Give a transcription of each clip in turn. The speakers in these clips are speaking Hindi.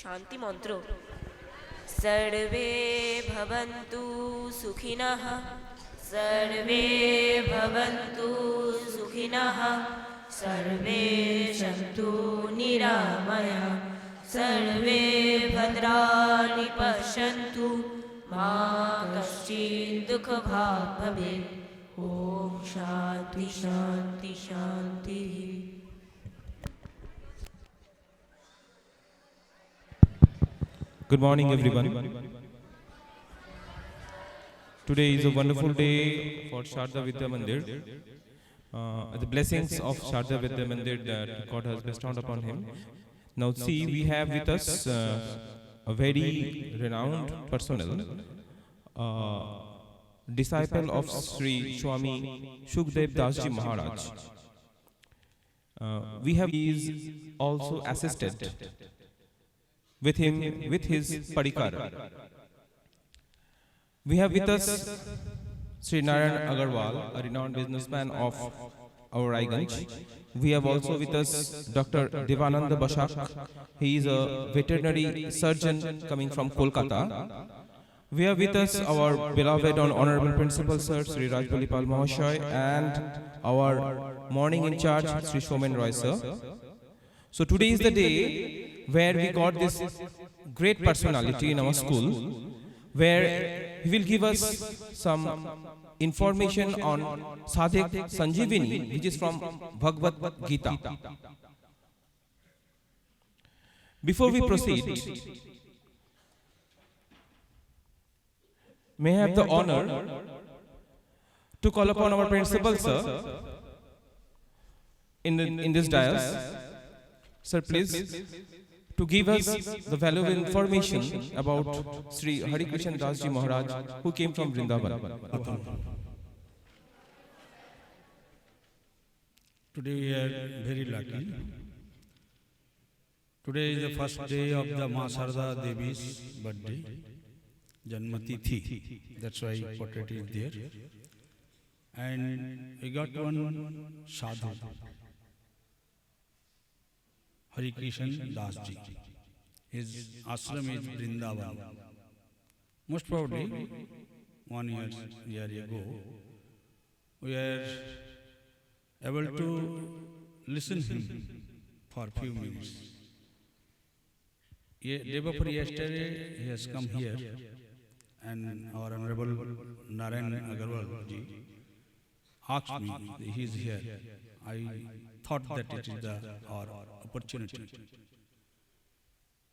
शांति मंत्र। सर्वे भवन्तु सुखिनः, सर्वे भवन्तु सुखिनः, सर्वे सन्तु निरामया, सर्वे भद्राणि पश्यन्तु, मा कश्चित् दुःखभाग् भवेत्। ओम शांति शांति शांति। Good morning, everyone. Today is a wonderful day for Sharda Vidya Mandir. The blessings of Sharda Vidya Mandir that God has bestowed upon him. Now see, we have with us a very renowned personnel, disciple of Sri Swami Shukdev Das Ji Maharaj. We have is also assisted with him with his parikar. We have with us Sri Narayan Agarwal, a renowned businessman of our Raiganj. We have also with us Dr. Devananda Bashak. He is a veterinary surgeon coming from Kolkata. We have with us our beloved and honorable principal sir Sri Rajbalipal Mahashoy and our morning in charge Sri Shomen Roy sir. So today is the day where we got this great personality in our school, where he will give us some information on Sadhak Sanjeevani, which is from Bhagavad Gita. Before we proceed, may I have the honor to call upon our principal sir in this dais. Sir, please, to give us the valuable information about Sri Hari Krishna Das Ji Maharaj, who came from Vrindavan. Today we are very lucky Today is the first day of the Ma Sarada Devi's birthday, Janmati Thi. That's why portrait is there. And we got one sadhu, Hari Krishan Das Ji. His ashram is Vrindavan. Most probably 1 year ago, we are able to listen him for a few minutes. Day before yesterday, he has come here, and our Honorable Narayan Agarwal ji asked me, he is here. I thought that it is our opportunity.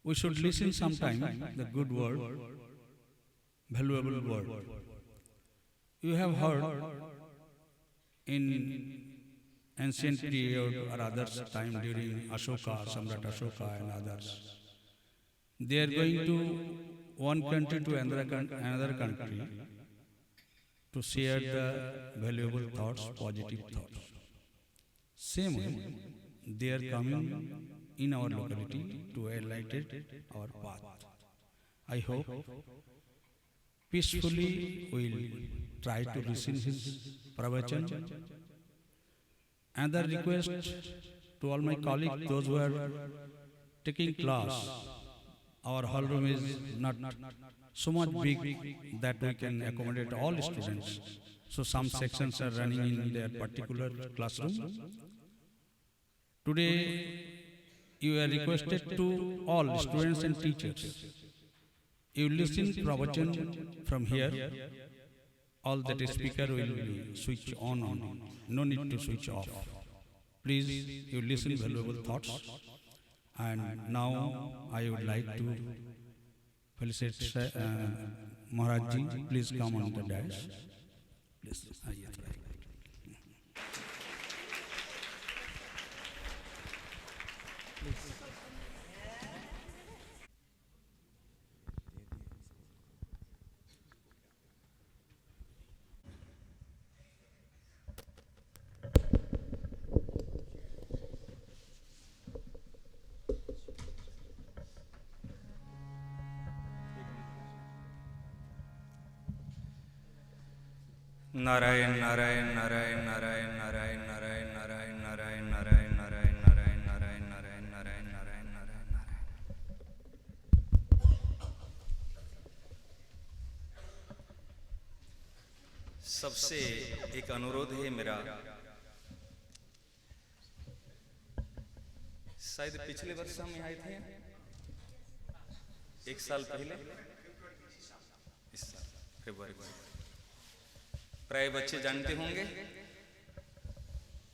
We should listen sometime the good word, valuable word. You have heard in ancient period or others time during Ashoka, Samrat Ashoka and others, they are going to one country to another country to share the valuable thoughts, positive thoughts. Same way, they are coming in our locality to enlighten our path. I hope peacefully we will try to listen his pravachan. Another request to all my colleagues, those who are taking class, our hall room is not so much big that we can accommodate all students. So some sections are running in their particular classroom. Today, you are requested to all students and teachers. You listen pravachan from here. All that is speaker will be switch on. No need to switch off. Please, you listen valuable thoughts. And now I would like to felicitate Maharaj Ji. Please come on the dais. Please. Narayan Narayan Narayan Narayan Narayan Narayan Narayan Narayan Narayan Narayan Narayan Narayan Narayan Narayan Narayan Narayan Narayan. सबसे एक अनुरोध है मेरा, शायद पिछले वर्ष हम आए थे, एक साल पहले, इस साल फरवरी में। प्राय बच्चे जानते होंगे,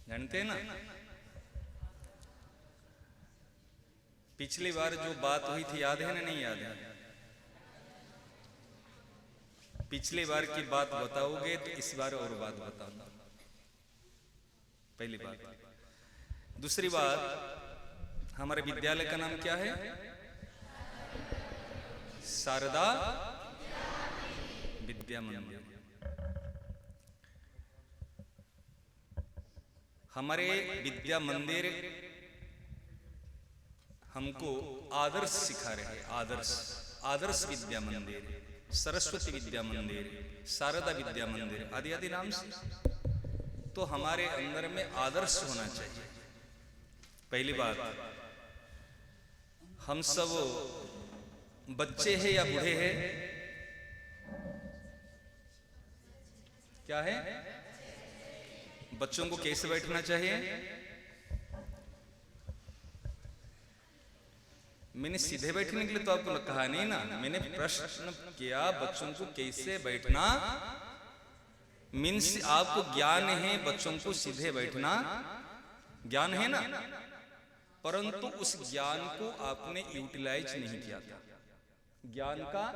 जानते हैं ना? पिछली बार जो बात हुई थी याद है ना, नहीं याद है? पिछली बार की बात बताओगे तो इस बार और बात बताऊंगा। पहली बात। दूसरी बात, हमारे विद्यालय का नाम क्या है? शारदा विद्या मंदिर। हमारे विद्या मंदिर हमको आदर्श सिखा रहे हैं। आदर्श विद्या मंदिर, सरस्वती विद्या मंदिर, शारदा विद्या मंदिर आदि आदि नाम से। तो हमारे अंदर में आदर्श होना चाहिए। पहली बात, हम सब बच्चे हैं या बूढ़े हैं? क्या है? बच्चों को कैसे बैठना चाहिए? मैंने सीधे बैठने के लिए तो आपको कहा नहीं ना, मैंने प्रश्न किया बच्चों को कैसे बैठना। मीन्स आपको ज्ञान है बच्चों को सीधे बैठना, ज्ञान है ना, परंतु उस ज्ञान को आपने यूटिलाइज नहीं किया था, ज्ञान का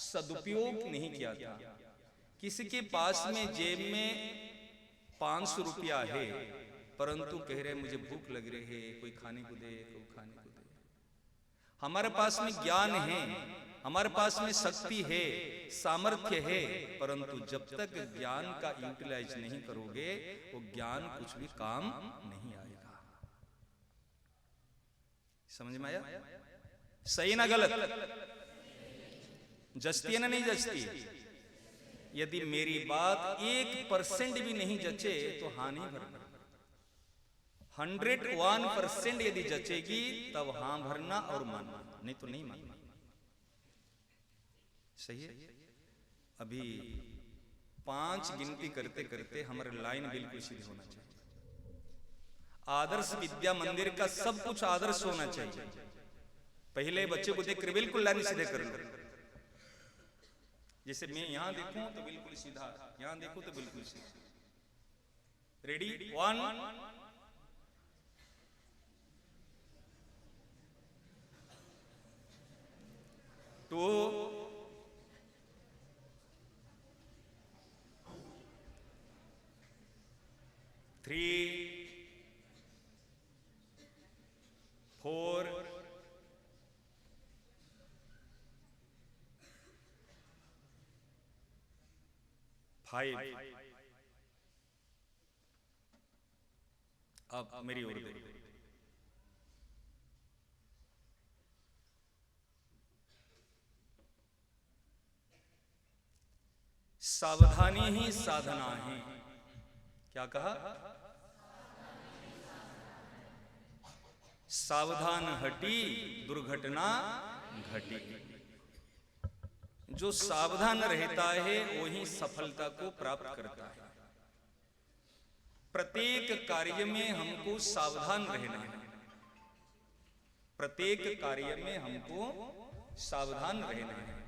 सदुपयोग नहीं किया था। किसी के पास में जेब में 500 रुपया है, परंतु कह रहे मुझे भूख लग रही है, कोई खाने को दे, कोई खाने को दे। हमारे पास में ज्ञान है, हमारे पास में शक्ति है, सामर्थ्य है, परंतु जब तक ज्ञान का यूटिलाइज नहीं करोगे वो ज्ञान कुछ भी काम नहीं आएगा। समझ में आया? सही ना गलत? जचती है ना नहीं जचती? यदि मेरी बात 1% भी नहीं जचे तो हाँ नहीं भरना। 101% यदि जचेगी तब हाँ भरना और मानना, नहीं तो नहीं मानना। सही है? अभी 5 गिनती करते करते हमारे लाइन बिल्कुल सीधी होना चाहिए। आदर्श विद्या मंदिर का सब कुछ आदर्श होना चाहिए। पहले बच्चे को देख कर बिल्कुल लाइन सीधे कर लो। जैसे मैं यहां देखूं तो बिल्कुल सीधा, यहां देखूं तो बिल्कुल सीधा। रेडी? 1 2 3 4 5। अब मेरी ओर देखो। सावधानी ही साधना है। क्या कहा? सावधान हटी दुर्घटना घटी। जो सावधान रहता है वही सफलता को प्राप्त करता है। प्रत्येक कार्य में हमको सावधान रहना है। प्रत्येक कार्य में हमको सावधान रहना है।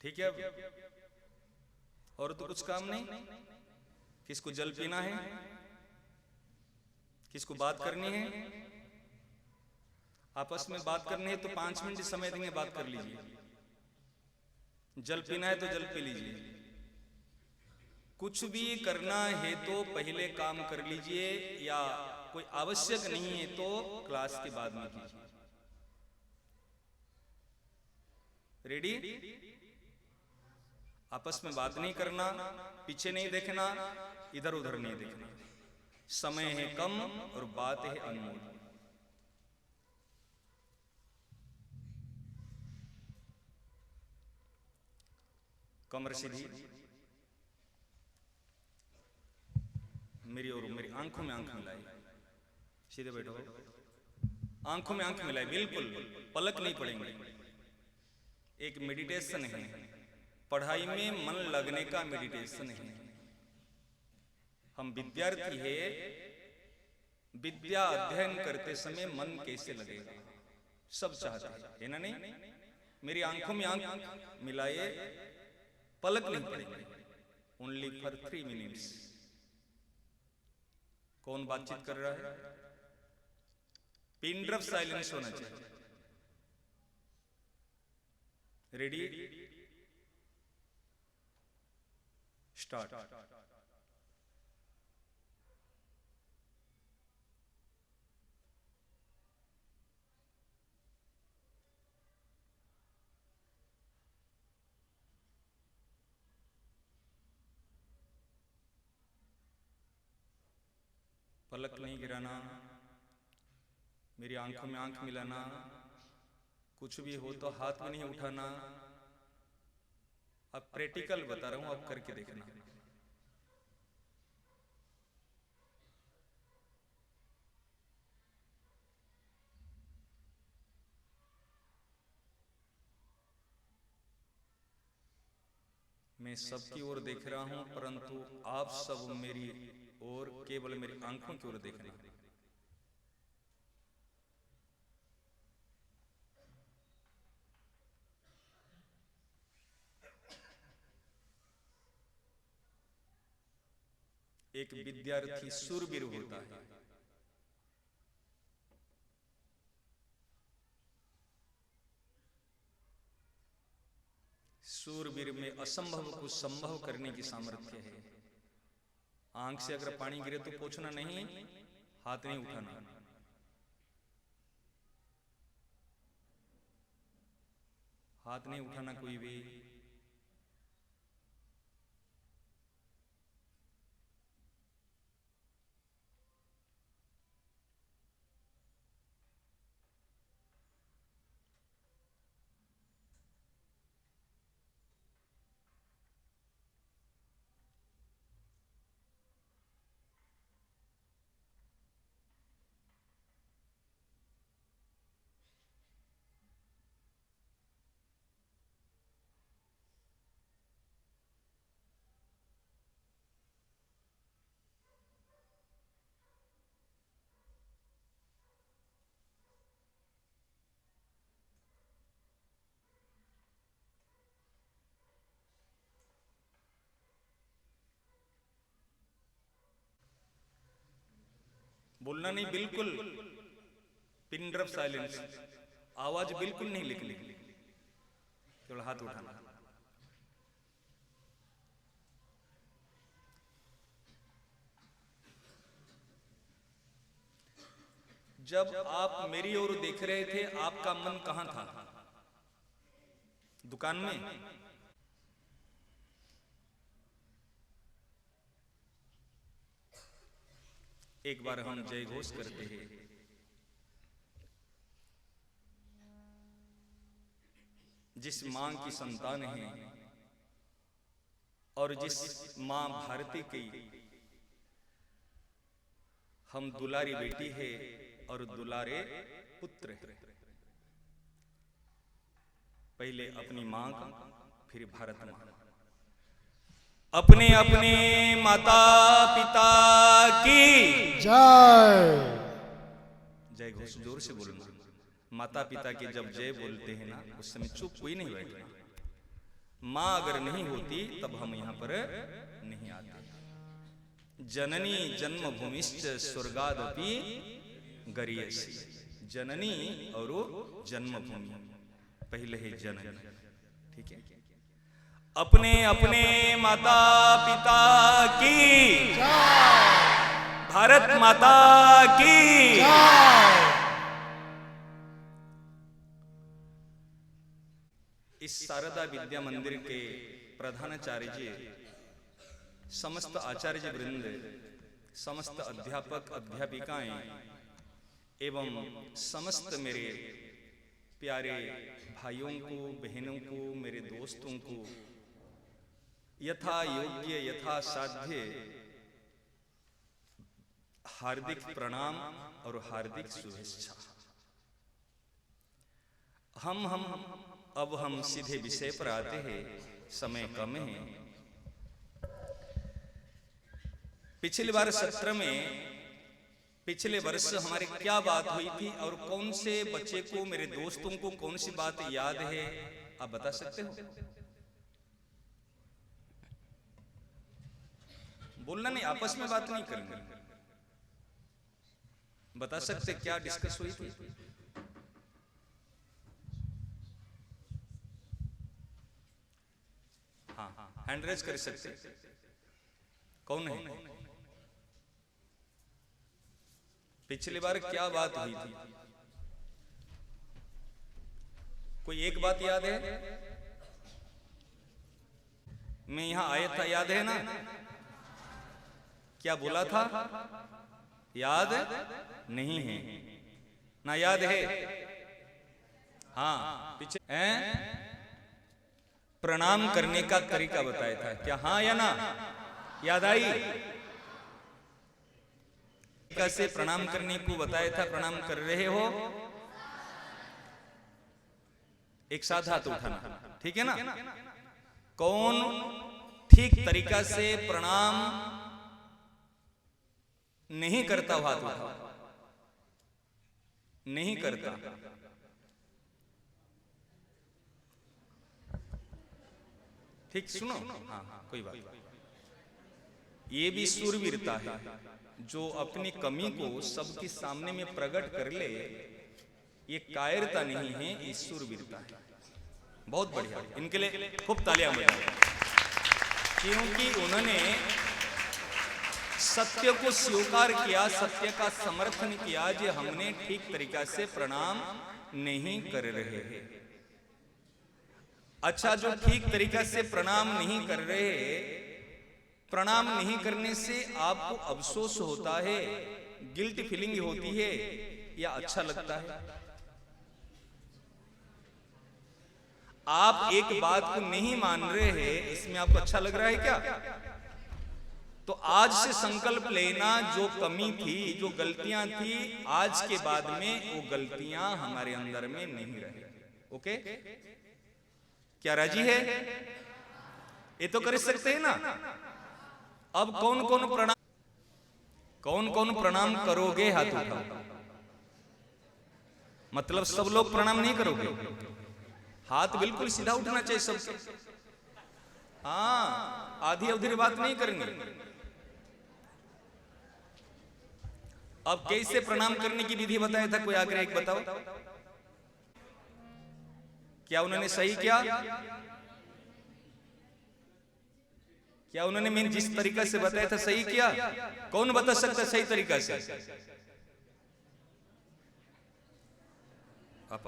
ठीक है? और तो कुछ काम नहीं। किसको जल पीना है? किसको बात करनी है? आपस में बात करनी है तो 5 मिनट समय देंगे, बात कर लीजिए। जल पीना है तो जल पी लीजिए। कुछ भी करना है तो पहले काम कर लीजिए, या कोई आवश्यक नहीं है तो क्लास के बाद में कीजिए। रेडी? आपस में बात नहीं करना, पीछे नहीं देखना, इधर उधर नहीं देखना। समय है कम और बात है अनमोल। कमर सीधी, मेरी और मेरी आंखों में आंख मिलाई। सीधे बैठो, आंखों में आंख मिलाई, बिल्कुल पलक नहीं पड़ेंगे। एक मेडिटेशन है, पढ़ाई में मन लगने का मेडिटेशन है। हम विद्यार्थी है, विद्या अध्ययन करते समय मन कैसे लगेगा सब चाहते हैं ना? नहीं? मेरी आंखों में आंख मिलाए, पलक नहीं पड़ेंगे। Only for 3 minutes. कौन बातचीत कर रहा है? पिन ड्रॉप साइलेंस होना चाहिए। रेडी? स्टार्ट। पलक नहीं गिराना, मेरी आंखों में आंख मिलाना। कुछ भी हो तो हाथ में नहीं उठाना। अब प्रैक्टिकल बता रहा हूं, आप करके देखना। मैं सबकी ओर देख रहा हूं, परंतु आप सब मेरी ओर केवल मेरी आंखों की ओर देख रहे हैं। एक विद्यार्थी शूरवीर होता है। शूरवीर में असंभव को संभव करने की सामर्थ्य है। आंख से अगर पानी गिरे तो पोंछना नहीं, हाथ नहीं उठाना। हाथ नहीं उठाना कोई भी। बोलना नहीं, बिल्कुल पिन ड्रॉप साइलेंस। आवाज बिल्कुल नहीं निकली, केवल हाथ उठाना। जब आप मेरी ओर देख रहे थे, आपका मन कहां था? दुकान में? एक बार हम जय घोष करते हैं। जिस मां की संतान है और जिस मां भारती की हम दुलारी बेटी है और दुलारे पुत्र है। पहले अपनी मां का, फिर भारत मां। अपने अपने माता पिता की जय। जय घोष जोर से बोलना। माता पिता के जब जय बोलते हैं ना, उस समय चुप कोई नहीं बैठना। माँ अगर नहीं होती तब हम यहाँ पर नहीं आते। जननी जन्मभूमिश्च स्वर्गादपि गरीयसी। जननी और जन्मभूमि, पहले है जननी। ठीक है। अपने अपने माता पिता की जय। भारत माता की जय। इस शारदा विद्या मंदिर के प्रधानाचार्य जी, समस्त आचार्य वृंद, समस्त अध्यापक अध्यापिकाएं एवं समस्त मेरे प्यारे भाइयों को, बहनों को, मेरे दोस्तों को यथा योग्य यथा साध्य हार्दिक प्रणाम और हार्दिक शुभेच्छा। अब हम सीधे विषय पर आते हैं, समय कम है। पिछली बार सत्र में पिछले वर्ष हमारे क्या बात हुई थी और कौन से बच्चे को, मेरे दोस्तों को कौन सी बात याद है, आप बता सकते हो? बोलना नहीं, आपस में बात नहीं करनी। बता सकते क्या डिस्कस हुई थी? हाँ, हैंड रेज कर सकते। कौन है? पिछली बार क्या बात हुई थी? कोई एक बात याद है? मैं यहां आया था, याद है ना? क्या बोला था? याद नहीं है ना? याद है? हाँ, पीछे प्रणाम करने का तरीका बताया था। क्या हाँ या ना? याद आई? कैसे प्रणाम करने को बताया था? प्रणाम कर रहे हो? एक साथ हाथ उठाना, ठीक है ना? कौन ठीक तरीका से प्रणाम नहीं करता? हाथ उठाओ। नहीं करता। ठीक, सुनो। हाँ, कोई बात। ये भी सूरवीरता है। जो अपनी कमी को सबके सामने में प्रकट कर ले, ये कायरता नहीं है, ये सूरवीरता है। बहुत बढ़िया, इनके लिए खूब तालियां बजाएं, क्योंकि उन्होंने सत्य को स्वीकार किया, सत्य का समर्थन किया जो हमने ठीक तरीका से प्रणाम नहीं कर रहे हैं। अच्छा, जो ठीक तरीका से प्रणाम नहीं कर रहे, प्रणाम नहीं करने से आपको अफसोस होता है, गिल्ट फीलिंग होती है, या अच्छा लगता है? आप एक बात को नहीं मान रहे हैं, इसमें आपको अच्छा लग रहा है क्या? तो आज से संकल्प लेना, जो कमी थी, जो गलतियां थी, आज के बाद में वो गलतियां हमारे अंदर में नहीं रहे। ओके, क्या राजी है? ये तो कर सकते हैं ना। अब कौन कौन प्रणाम करोगे? हाथ उठाओ। मतलब सब लोग प्रणाम नहीं करोगे? हाथ बिल्कुल सीधा उठना चाहिए सबसे। हाँ, आधी अवधि बात नहीं करनी। अब कैसे प्रणाम करने की विधि बताया था, कोई आगे एक बताओ। क्या उन्होंने सही किया? क्या उन्होंने मैंने जिस तरीका से बताया था सही किया? कौन बता सकता सही तरीका से? आप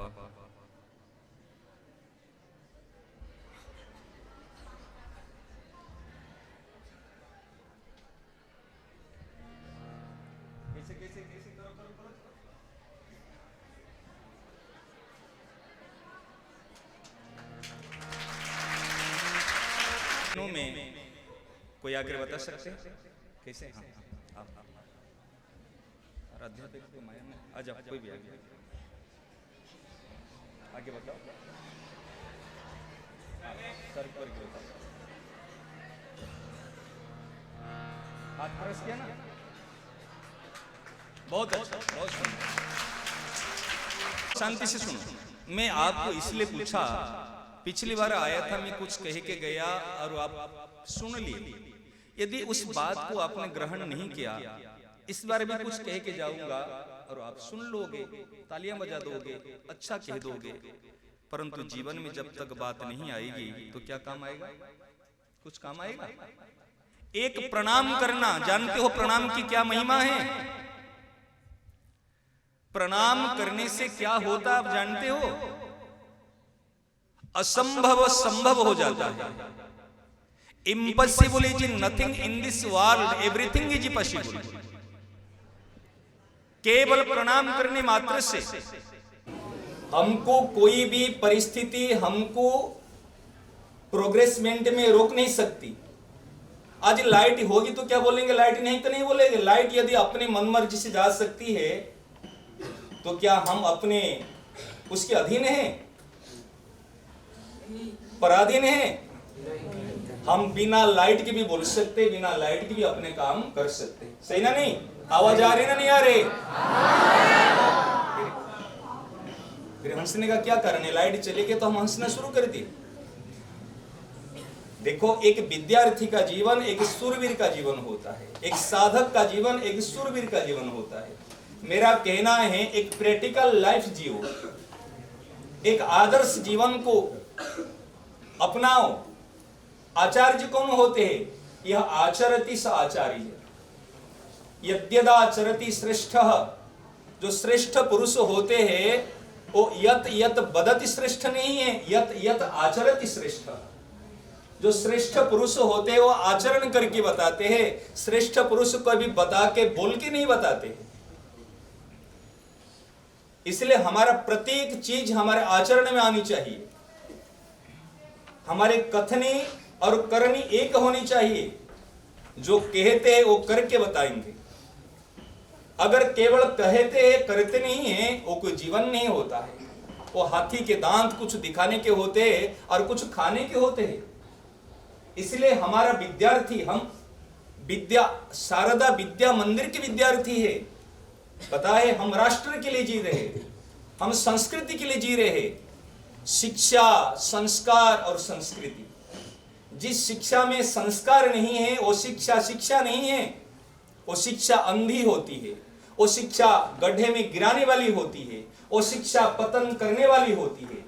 में कोई आगे बता सकते हैं कैसे? हाँ, अध्यात्म को माया में आ जाओ, कोई भी आगे बताओ। सर पर हाथ प्रेस किया ना, बहुत अच्छा, बहुत सुंदर। शांति से सुनो। मैं आपको इसलिए पूछा, पिछली बार आया था, मैं कुछ कह के गया और आप सुन लिए। यदि उस बात को आपने ग्रहण नहीं किया, इस बार भी कुछ कह के जाऊंगा और आप सुन लोगे, तालियां बजा दोगे, अच्छा कह दोगे, परंतु जीवन में जब तक बात नहीं आएगी तो क्या काम आएगा? कुछ काम आएगा? एक प्रणाम करना, जानते हो प्रणाम की क्या महिमा है? प्रणाम करने से क्या होता आप जानते हो? असंभव संभव हो जाता है। Impossible is nothing in this world, everything is possible. केवल प्रणाम करने मात्र से हमको कोई भी परिस्थिति हमको प्रोग्रेसमेंट में रोक नहीं सकती। आज लाइट होगी तो क्या बोलेंगे? लाइट नहीं तो नहीं बोलेंगे। लाइट यदि अपने मनमर्जी से जा सकती है तो क्या हम अपने उसके अधीन हैं? पराधीन हैं? हम बिना लाइट के भी बोल सकते, बिना लाइट के भी अपने काम कर सकते। सही ना? नहीं? आवाज आ रही ना? नहीं आ रही? फिर हंसने का क्या कारण है? लाइट चली गई तो हम हंसना शुरू कर दिए। देखो, एक विद्यार्थी का जीवन एक शूरवीर का जीवन होता है, एक साधक का जीवन एक शूरवीर का जीवन होता है। मेरा कहना है, एक प्रैक्टिकल लाइफ जियो, एक आदर्श जीवन को अपनाओ। आचार्य कौन होते हैं? यह आचरति स आचार्य, यद्यदाचरति श्रेष्ठः। जो श्रेष्ठ पुरुष होते हैं वो यत यत बदति श्रेष्ठ नहीं है, यत यत आचरति श्रेष्ठ। जो श्रेष्ठ पुरुष होते हैं वो आचरण करके बताते हैं। श्रेष्ठ पुरुष कभी बता के बोल के नहीं बताते। इसलिए हमारा प्रत्येक चीज हमारे आचरण में आनी चाहिए। हमारे कथनी और करनी एक होनी चाहिए। जो कहते हैं वो करके बताएंगे। अगर केवल कहते हैं करते नहीं है, वो कोई जीवन नहीं होता है। वो हाथी के दांत कुछ दिखाने के होते हैं और कुछ खाने के होते हैं। इसलिए हमारा विद्यार्थी, हम विद्या शारदा विद्या मंदिर के विद्यार्थी है। पता है, हम राष्ट्र के लिए जी रहे हैं, हम संस्कृति के लिए जी रहे हैं। शिक्षा, संस्कार और संस्कृति, जिस शिक्षा में संस्कार नहीं है वो शिक्षा शिक्षा नहीं है, वो शिक्षा अंधी होती है, वो शिक्षा गड्ढे में गिराने वाली होती है, वो शिक्षा पतन करने वाली होती है।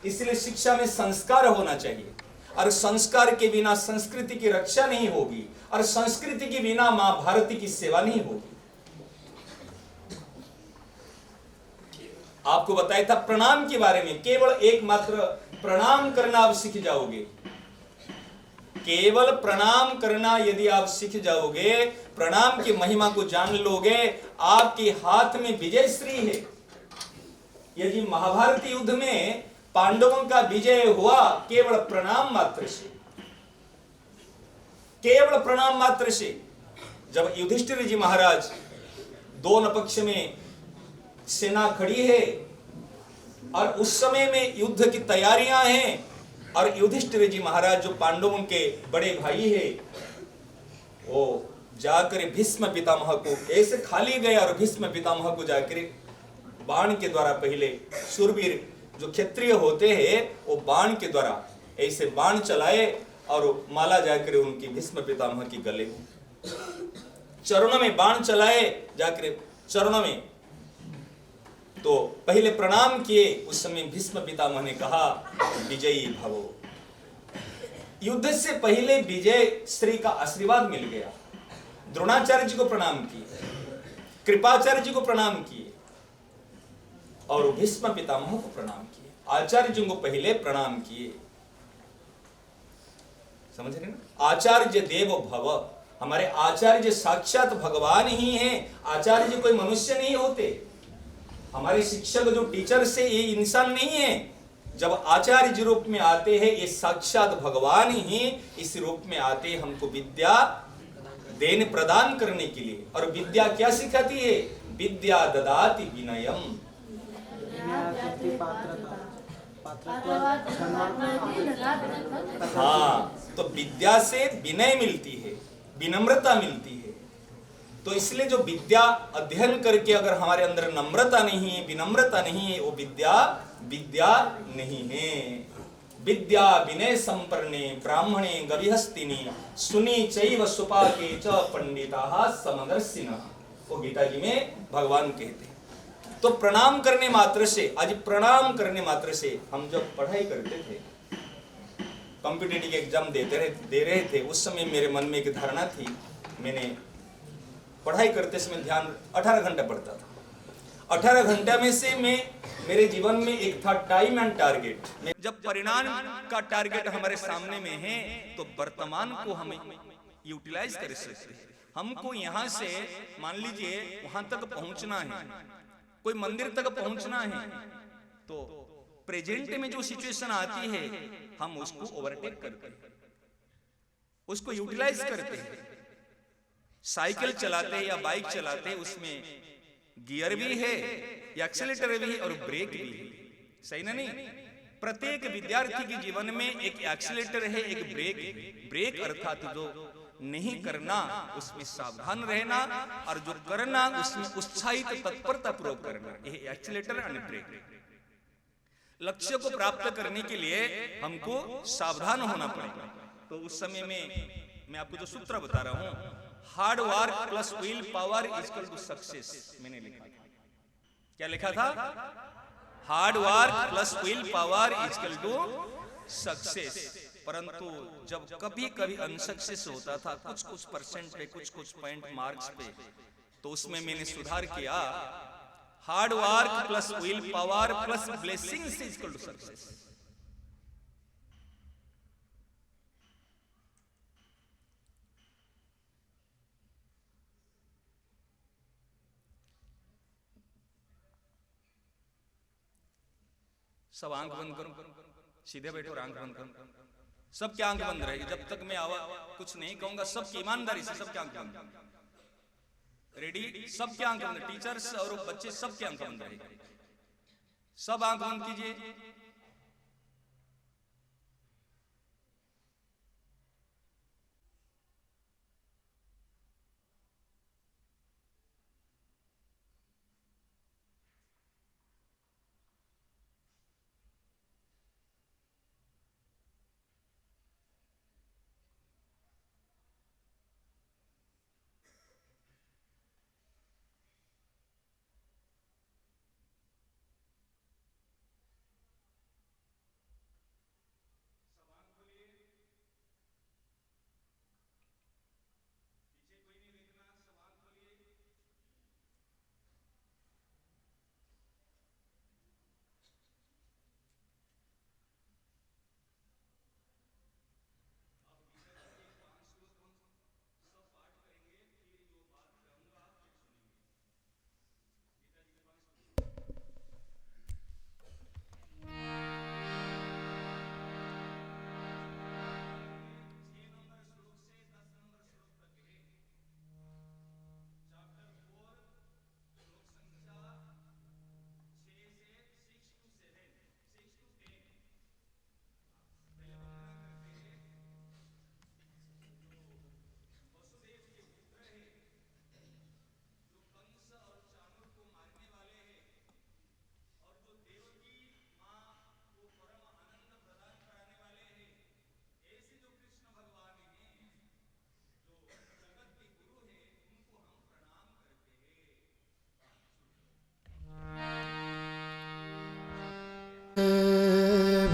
इसलिए शिक्षा में संस्कार होना चाहिए, और संस्कार के बिना संस्कृति की रक्षा नहीं होगी, और संस्कृति के बिना मां भारती की सेवा नहीं होगी। आपको बताया था प्रणाम के बारे में, केवल एकमात्र प्रणाम करना आप सीख जाओगे। केवल प्रणाम करना यदि आप सीख जाओगे, प्रणाम की महिमा को जान लोगे, आपके हाथ में विजयश्री है। यदि महाभारत युद्ध में पांडवों का विजय हुआ केवल प्रणाम मात्र से, केवल प्रणाम मात्र से। जब युधिष्ठिर जी महाराज, दोनों पक्ष में सेना खड़ी है और उस समय में युद्ध की तैयारियां हैं, और युधिष्ठिर जी महाराज जो पांडवों के बड़े भाई है, वो जाकर भीष्म पितामह को ऐसे खाली गए, और भीष्म पितामह को जाकर बाण के द्वारा, पहले शूरवीर जो क्षत्रिय होते हैं वो बाण के द्वारा ऐसे बाण चलाए, और माला जाकर उनकी भीष्म पितामह की गले में, चरणों में बाण चलाए जाकर चरणों में। तो पहले प्रणाम किए, उस समय भीष्म पितामह ने कहा विजयी भवो। युद्ध से पहले विजय श्री का आशीर्वाद मिल गया। द्रोणाचार्य जी को प्रणाम किए, कृपाचार्य जी को प्रणाम किए, और भीष्म पितामह को प्रणाम किए, आचार्य जी को पहले प्रणाम किए। समझ रहे ना? आचार्य देव भव, हमारे आचार्य साक्षात भगवान ही हैं। आचार्य जी कोई मनुष्य नहीं होते। हमारे शिक्षक जो टीचर्स है ये इंसान नहीं है। जब आचार्य जी रूप में आते हैं, ये साक्षात भगवान ही इस रूप में आते हैं हमको विद्या देने प्रदान करने के लिए। और विद्या क्या सिखाती है? विद्या ददाति विनयम। हाँ, तो विद्या से विनय मिलती है, विनम्रता मिलती है। तो इसलिए जो विद्या अध्ययन करके अगर हमारे अंदर नम्रता नहीं है, विनम्रता नहीं है, वो विद्या विद्या नहीं है। विद्या विनय संपन्ने ब्राह्मणे गविहस्तिनि सुनी चैव सुपाके च पंडिताः समदर्शिनः। वो गीता जी में भगवान कहते हैं। तो प्रणाम करने मात्र से, आज प्रणाम करने मात्र से, हम जब पढ़ाई करते थे, कॉम्पिटिटिव एग्जाम दे रहे थे, उस समय मेरे मन में एक धारणा थी। मैंने पढ़ाई करते समय ध्यान 18 घंटा पढ़ता था। 18 घंटा में से मेरे जीवन में एक था टाइम एंड टारगेट। जब परिणाम का टारगेट हमारे सामने में है तो वर्तमान को हमें यूटिलाइज कर सकते हैं। हमको यहाँ से मान लीजिए वहां तक पहुंचना है, कोई मंदिर तक पहुंचना है, तो प्रेजेंट में जो सिचुएशन आती है हम उसको ओवरटेक करते हैं, उसको यूटिलाइज करते हैं। साइकिल चलाते हैं या बाइक चलाते हैं, उसमें गियर भी है, एक्सीलरेटर भी है और ब्रेक भी है। सही ना? नहीं, प्रत्येक विद्यार्थी के जीवन में एक एक्सीलरेटर है, एक ब्रेक है। ब्रेक अर्थात जो नहीं करना उसमें सावधान रहना, और जो करना उसमें उत्साहित तत्परता पूर्वक करना, यह एक्सीलरेटर और ब्रेक। लक्ष्य को प्राप्त करने के लिए हमको सावधान होना पड़ेगा। तो उस समय में मैं आपको जो सूत्र बता रहा हूं, hard work plus willpower equal to success, मैंने लिखा था। क्या लिखा था? Hard work plus willpower equal to success. परंतु जब कभी कभी अनसक्सेस होता था, कुछ परसेंट पे, कुछ पॉइंट मार्क्स पे, तो उसमें मैंने सुधार किया। Hard work plus willpower plus blessings equal to success. सब आंख बंद करो, सीधे बैठो और आंख बंद करो। सबके आंख बंद रहेगी जब तक मैं कुछ नहीं कहूंगा। सबकी ईमानदारी से सबके आंख बंद। रेडी? सबके आंख बंद, टीचर्स और बच्चे सबके आंख बंद रहेगी। सब आंख बंद कीजिए।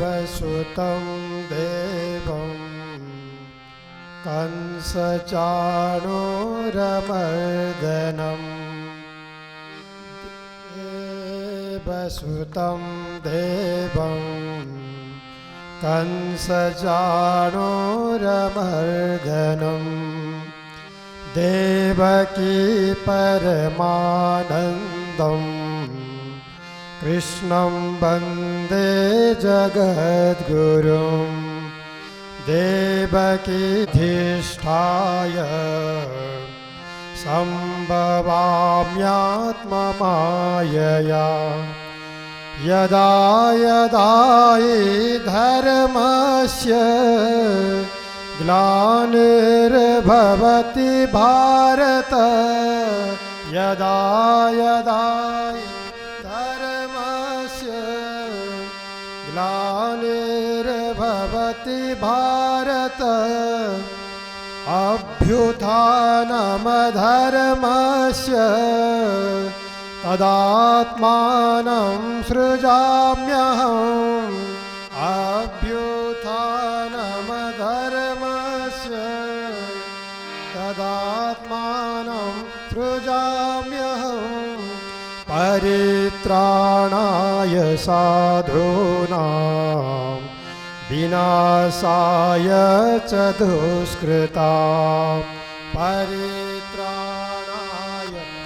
देवसुतं देवं कंसचाणूरमर्दनम् देवसुतं देवं कंसचाणूरमर्दनम् देवकी परमानन्दम् कृष्णं वन्दे जगद्गुरुं देवकीधिष्ठाय सम्भवाम्यात्ममायया यदा यदा हि धर्मस्य ग्लानिर्भवति भारत यदा यदा हि धर्मस्य ग्लानिर्भवति भारत अभ्युत्थानमधर्मस्य तदात्मानं सृजाम्यहम् अभ्युत्थानमधर्मस्य तदात्मानं सृजाम्यहम् परित्राणाय साधूनां विनाशाय च दुष्कृतां परित्राणाय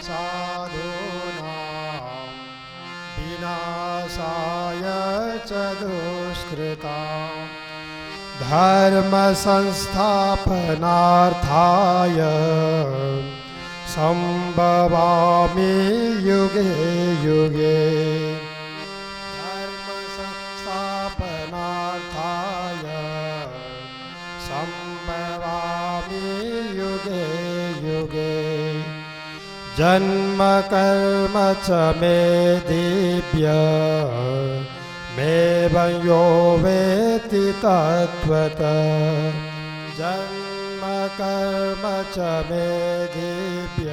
साधूनां विनाशाय च दुष्कृतां धर्म संस्थापनार्थाय संभवामि युगे युगे धर्म संस्थापनार्थाय संभवामि युगे युगे जन्म कर्म च मे दिव्य मेवं यो वेत्ति तत्त्वतः जन्म कर्म च मे दिव्य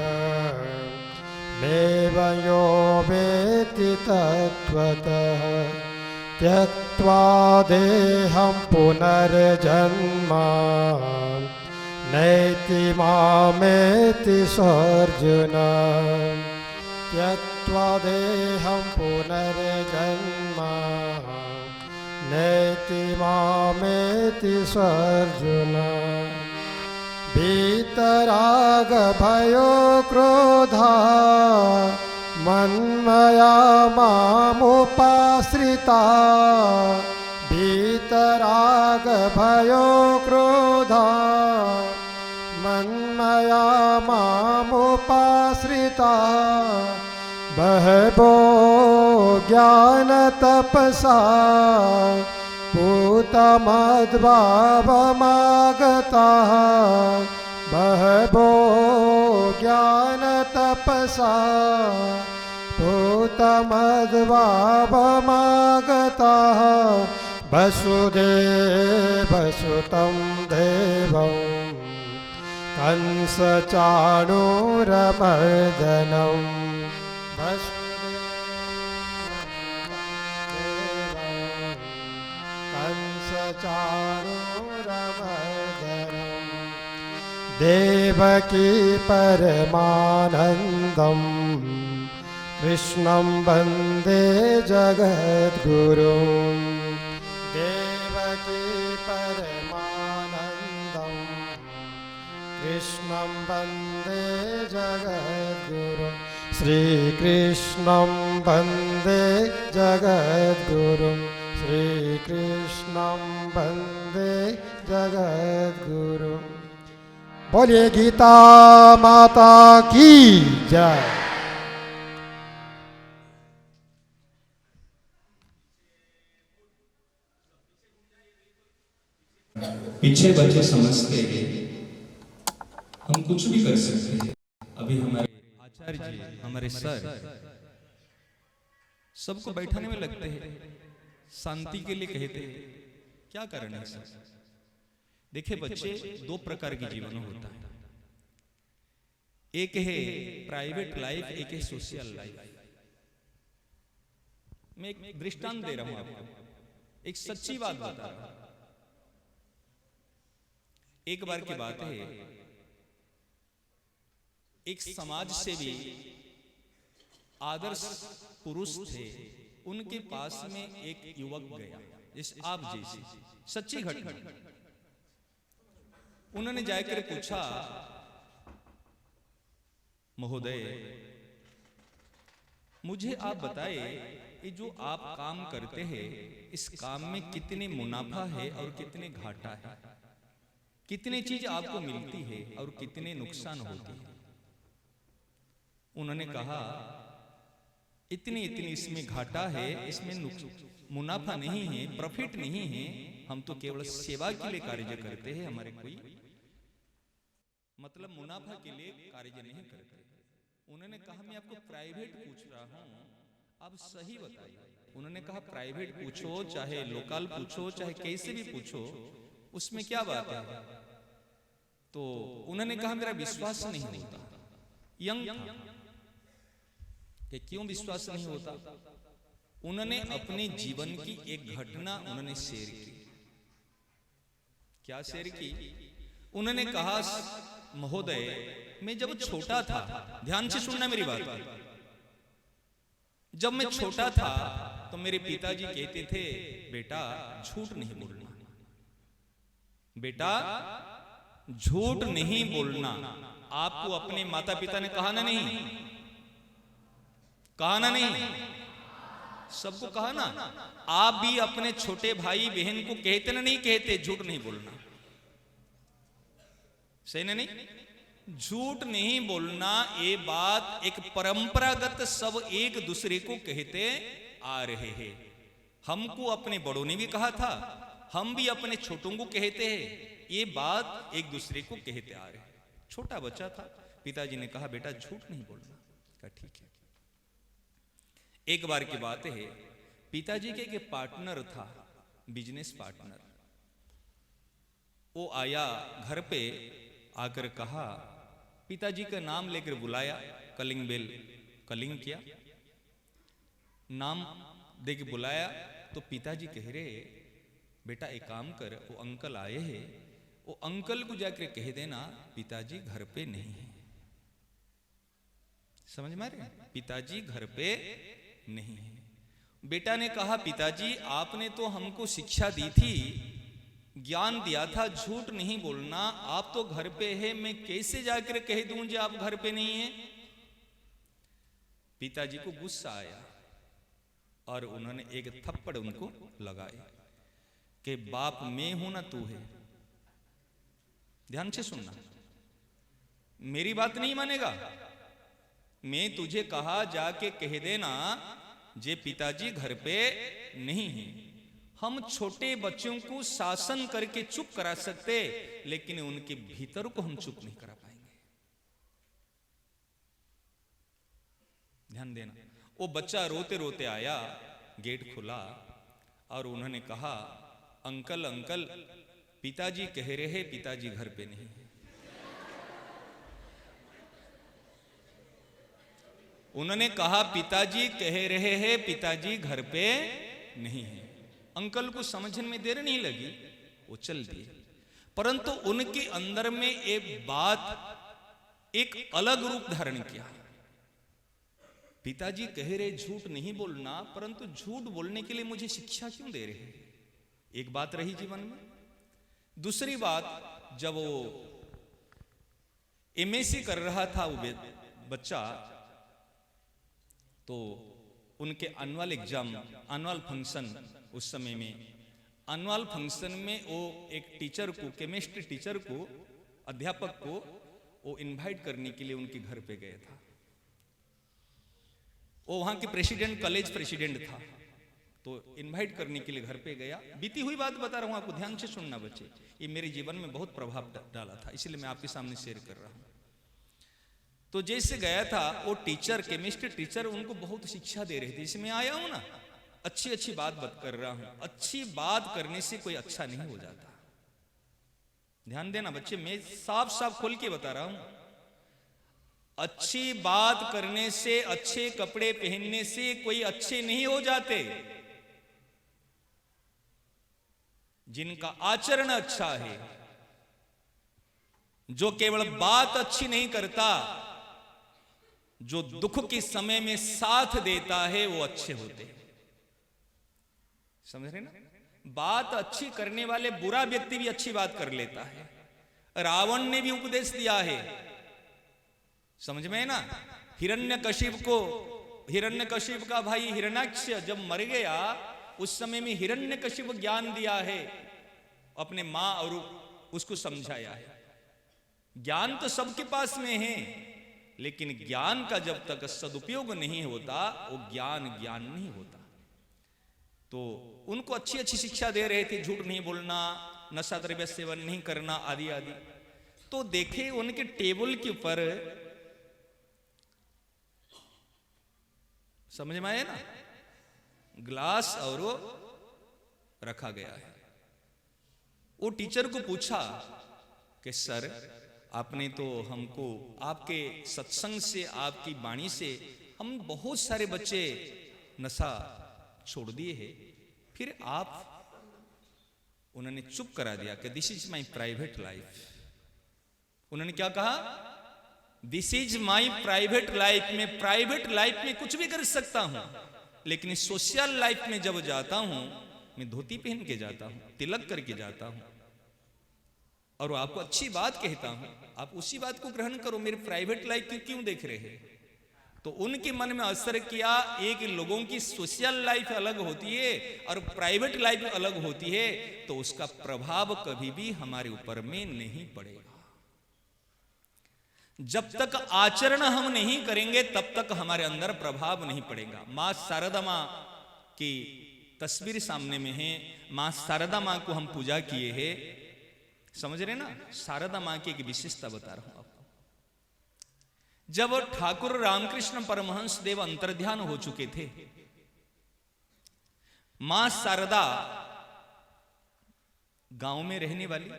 मेवं यो वेत्ति तत्त्वतः त्यक्त्वा देहं पुनर्जन्म नैति मामेति सोऽर्जुन त्यक्त्वा देहं पुनर्जन्म नैति मामेति सोऽर्जुन वीतरागभयो क्रोधा मन्मया मामुपाश्रिता वीतरागभयो क्रोधा मन्मया मामुपाश्रिता बहवो ज्ञानतपसा भूतमद्भावमागताः बहवो ज्ञानतपसा भूतमद्भावमागताः वसुदेवसुतं देवं कंसचाणूरमर्दनम् कंसचाणूरमर्दनम् देवकी परमानन्दम् कृष्णं वन्दे जगद्गुरुं देवकी परमानन्दम् कृष्णं वन्दे जगद्गुरुं श्रीकृष्णं वन्दे जगद्गुरुं श्रीकृष्णं वन्दे जगद्गुरुं बोलिए गीता माता की जय। पीछे बच्चे समझते हैं हम कुछ भी कर सकते हैं। अभी हमारे आचार्य जी, हमारे सर सबको बैठाने में लगते हैं, शांति के लिए कहते हैं। क्या कारण है सर? देखिए बच्चे दो प्रकार के जीवन होता है, एक है प्राइवेट लाइफ, एक है सोशल लाइफ। मैं एक दृष्टांत दे रहा हूं आपको। एक सच्ची बात बता रहा हूं। एक बार की बात है, एक समाज सेवी आदर्श पुरुष थे, उनके पास में एक युवक गया, जैसे आप जैसे, सच्ची घटना। उन्होंने जाकर पूछा, महोदय मुझे आप बताए ये जो आप काम करते हैं, इस काम में कितने मुनाफा है और कितने घाटा है, कितनी चीज आपको मिलती है और कितने नुकसान होती है। उन्होंने कहा इतनी इसमें घाटा है, इसमें मुनाफा नहीं है, प्रॉफिट नहीं है, हम तो केवल सेवा के लिए कार्य करते हैं, हमारे कोई मतलब मुनाफा के लिए कार्य नहीं करते। उन्होंने कहा मैं आपको प्राइवेट पूछ रहा हूं, आप सही बताइए। उन्होंने कहा प्राइवेट पूछो, चाहे लोकल पूछो, चाहे कैसे भी पूछो, उसमें क्या बात है। तो उन्होंने कहा मेरा विश्वास नहीं होता। यंग था कि क्यों विश्वास नहीं होता। उन्होंने अपने जीवन की एक घटना उन्होंने शेयर की। क्या शेयर की? उन्होंने कहा महोदय मैं जब छोटा था, ध्यान से सुनना मेरी बात, जब मैं छोटा था तो मेरे पिताजी कहते थे बेटा झूठ नहीं बोलना, बेटा झूठ नहीं बोलना। आपको अपने माता पिता ने कहा ना नहीं, कहा ना नहीं, सबको कहा ना। आप भी अपने छोटे भाई बहन को कहते ना नहीं कहते झूठ नहीं बोलना, सही ना नहीं? झूठ नहीं बोलना ये बात एक परंपरागत सब एक दूसरे को कहते आ रहे हैं। हमको अपने बड़ों ने भी कहा था, हम भी अपने छोटों को कहते हैं, ये बात एक दूसरे को कहते आ रहे हैं। छोटा बच्चा था, पिताजी ने कहा बेटा झूठ नहीं बोलना। कहा ठीक है। एक बार की बात है, पिताजी के एक पार्टनर था, बिजनेस पार्टनर। वो आया घर पे, आकर कहा, पिताजी का नाम लेकर बुलाया, कलिंग बेल कलिंग किया, नाम देके बुलाया। तो पिताजी कह रहे बेटा एक काम कर, वो अंकल आए हैं, वो अंकल को जाकर कह देना पिताजी घर पे नहीं है। समझ में आ रहे? पिताजी घर पे नहीं है। बेटा ने कहा पिताजी आपने तो हमको शिक्षा दी थी, ज्ञान दिया था झूठ नहीं बोलना, आप तो घर पे है, मैं कैसे जाकर कह दूं जी आप घर पे नहीं है। पिताजी को गुस्सा आया और उन्होंने एक थप्पड़ उनको लगाए कि बाप मैं हूं ना तू है। ध्यान से सुनना, मेरी बात नहीं मानेगा, मैं तुझे कहा जाके कह देना जे पिताजी घर पे नहीं है। हम छोटे बच्चों को शासन करके चुप करा सकते, लेकिन उनके भीतर को हम चुप नहीं करा पाएंगे। ध्यान देना। वो बच्चा रोते रोते आया, गेट खुला और उन्होंने कहा अंकल अंकल पिताजी कह रहे हैं पिताजी घर पे नहीं है। उन्होंने कहा पिताजी कह रहे हैं पिताजी घर पे नहीं है। अंकल को समझने में देर नहीं लगी, वो चल दिए। परंतु उनके अंदर में एक बात एक अलग रूप धारण किया। पिताजी कह रहे झूठ नहीं बोलना, परंतु झूठ बोलने के लिए मुझे शिक्षा क्यों दे रहे हैं? एक बात रही जीवन में। दूसरी बात, जब वो एमएससी कर रहा था वो बच्चा, तो उनके एनुअल एग्जाम, एनुअल फंक्शन, उस समय में एनुअल फंक्शन में वो एक टीचर को, केमिस्ट्री टीचर को, अध्यापक को वो इनवाइट करने के लिए उनके घर पे गया था। वो वहां के प्रेसिडेंट, कॉलेज प्रेसिडेंट था, तो इनवाइट करने के लिए घर पे गया। बीती हुई बात बता रहा हूं आपको, ध्यान से सुनना बच्चे, ये मेरे जीवन में बहुत प्रभाव डाला था, इसलिए मैं आपके सामने शेयर कर रहा हूं। तो जैसे गया था वो टीचर, केमिस्ट्री टीचर, उनको बहुत शिक्षा दे रहे थे। इसमें आया हूं ना, अच्छी अच्छी बात कर रहा हूं। अच्छी बात करने से कोई अच्छा नहीं हो जाता। ध्यान देना बच्चे, मैं साफ साफ खोल के बता रहा हूं। अच्छी बात करने से, अच्छे कपड़े पहनने से कोई अच्छे नहीं हो जाते। जिनका आचरण अच्छा है, जो केवल बात अच्छी नहीं करता, जो दुख के समय में साथ देता है, वो अच्छे होते हैं। समझ रहे ना? बात अच्छी करने वाले बुरा व्यक्ति भी अच्छी बात कर लेता है। रावण ने भी उपदेश दिया है, समझ में है ना? हिरण्यकशिप का भाई हिरण्याक्ष जब मर गया, उस समय में हिरण्यकशिप ज्ञान दिया है अपने मां और उसको समझाया है। ज्ञान तो सबके पास में है, लेकिन ज्ञान का जब तक सदुपयोग नहीं होता, वो ज्ञान नहीं होता। तो उनको अच्छी अच्छी शिक्षा दे रहे थे, झूठ नहीं बोलना, नशा द्रव्य सेवन नहीं करना, आदि आदि। तो देखे उनके टेबल के ऊपर, समझ में आया ना, ग्लास और वो रखा गया है। वो टीचर को पूछा कि सर, आपने तो हमको आपके सत्संग से, आपकी वाणी से हम बहुत सारे बच्चे नशा छोड़ दिए हैं, फिर आप, उन्होंने चुप करा दिया कि this is my private life. उन्होंने क्या कहा? This is my private life. मैं प्राइवेट लाइफ में कुछ भी कर सकता हूं, लेकिन सोशल लाइफ में जब जाता हूं, मैं धोती पहन के जाता हूं, तिलक करके जाता हूं, और आपको अच्छी बात कहता हूं, आप उसी बात को ग्रहण करो। मेरे प्राइवेट लाइफ क्यों देख रहे हैं? तो उनके मन में असर किया। एक लोगों की सोशल लाइफ अलग होती है और प्राइवेट लाइफ अलग होती है, तो उसका प्रभाव कभी भी हमारे ऊपर में नहीं पड़ेगा। जब तक आचरण हम नहीं करेंगे, तब तक हमारे अंदर प्रभाव नहीं पड़ेगा। मां शारदा मां की तस्वीर सामने में है। मां शारदा मां को हम पूजा किए हैं, समझ रहे ना? शारदा मां की एक विशेषता बता रहा हूं आपको। जब ठाकुर रामकृष्ण परमहंस देव अंतर्ध्यान हो चुके थे, मां शारदा गांव में रहने वाली,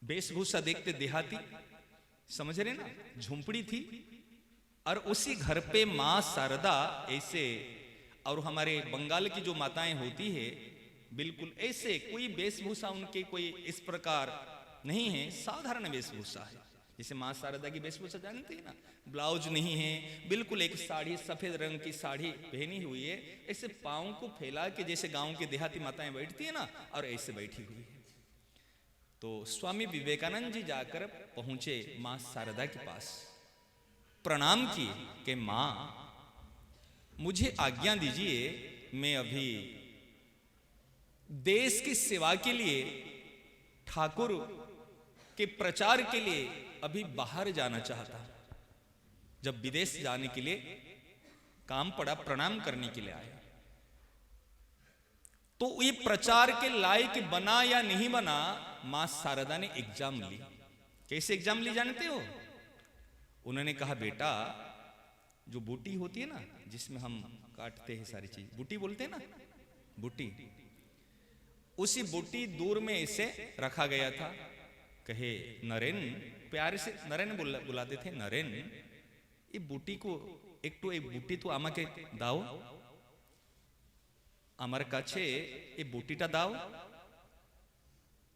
वेशभूषा देखते देहाती, समझ रहे ना, झोंपड़ी थी, और उसी घर पे मां शारदा ऐसे, और हमारे बंगाल की जो माताएं होती है बिल्कुल ऐसे, कोई वेशभूषा उनके कोई इस प्रकार नहीं है, साधारण वेशभूषा है। जैसे मां शारदा की वेशभूषा जानते हैं ना, ब्लाउज नहीं है, बिल्कुल एक साड़ी, सफेद रंग की साड़ी पहनी हुई है, ऐसे पांव को फैला के जैसे गांव के देहाती माताएं बैठती है ना, और ऐसे बैठी हुई है। तो स्वामी विवेकानंद जी जाकर पहुंचे मां शारदा के पास, प्रणाम किए कि मां, मुझे आज्ञा दीजिए, मैं अभी देश की सेवा के लिए, ठाकुर के प्रचार के लिए अभी बाहर जाना चाहता। जब विदेश जाने के लिए काम पड़ा, प्रणाम करने के लिए आया। तो ये प्रचार के लायक बना या नहीं बना, मां शारदा ने एग्जाम ली। कैसे एग्जाम ली जानते हो? उन्होंने कहा, बेटा, जो बूटी होती है ना, जिसमें हम काटते हैं सारी चीज, बूटी बोलते हैं ना, बूटी, उसी बूटी दूर में इसे रखा गया था। कहे, नरेन, प्यार से नरेन बुलाते थे, नरेन, ये बूटी को एक बूटी तो आमाके दाओ, আমার কাছে ये बूटीटा दाओ।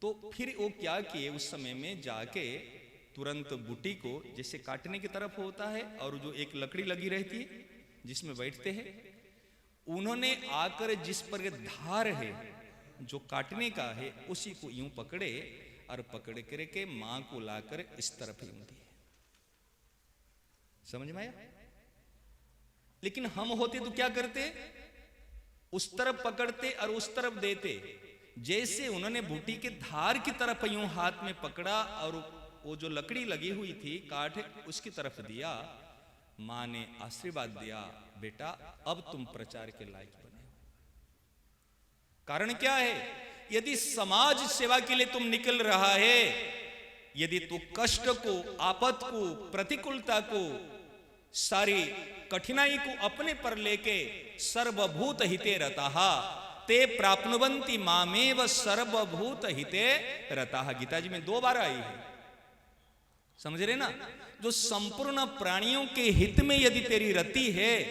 तो फिर वो क्या किए, उस समय में जाके तुरंत बूटी को जैसे काटने की तरफ होता है, और जो एक लकड़ी लगी रहती है जिसमें बैठते हैं, उन्होंने आकर जिस पर धार है जो काटने का है, उसी को यूं पकड़े, और पकड़ करके मां को लाकर इस तरफ यूं दिए। समझ में आया? लेकिन हम होते तो क्या करते? उस तरफ पकड़ते और उस तरफ देते। जैसे उन्होंने बूटी के धार की तरफ यूं हाथ में पकड़ा, और वो जो लकड़ी लगी हुई थी काठ, उसकी तरफ दिया, मां ने आशीर्वाद दिया, बेटा, अब तुम प्रचार के लायक बने हो। कारण क्या है? यदि समाज सेवा के लिए तुम निकल रहा है, यदि तू कष्ट को, आपत को, प्रतिकूलता को, सारी कठिनाई को अपने पर लेके सर्वभूत हिते रतः ते प्राप्नुवन्ति मामेव सर्वभूत हिते रतः, गीता जी में 2 बार आई है। समझ रहे ना? जो संपूर्ण प्राणियों के हित में यदि तेरी रति है,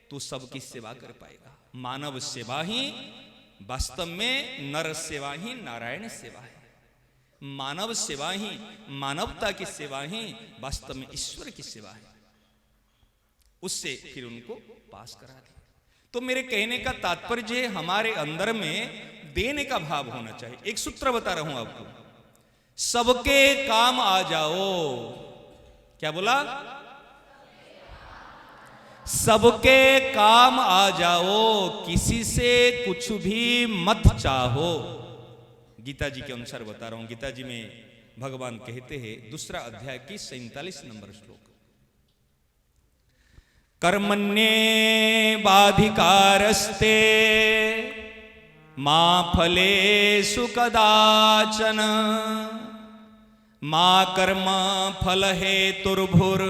तो सबकी सेवा कर पाएगा। मानव सेवा ही वास्तव में नर सेवा ही नारायण सेवा है, मानव सेवा ही, मानवता की सेवा ही वास्तव में ईश्वर की सेवा है। उससे फिर उनको पास करा दिया। तो मेरे कहने का तात्पर्य हमारे अंदर में देने का भाव होना चाहिए। एक सूत्र बता रहा हूं आपको, सबके काम आ जाओ। क्या बोला? सबके काम आ जाओ, किसी से कुछ भी मत चाहो। गीता जी के अनुसार बता रहा हूं। गीता जी में भगवान कहते हैं, दूसरा अध्याय की 47 नंबर श्लोक, कर्मण्येवाधिकारस्ते मा फलेषु कदाचन मा कर्म फल हेतुर्भुर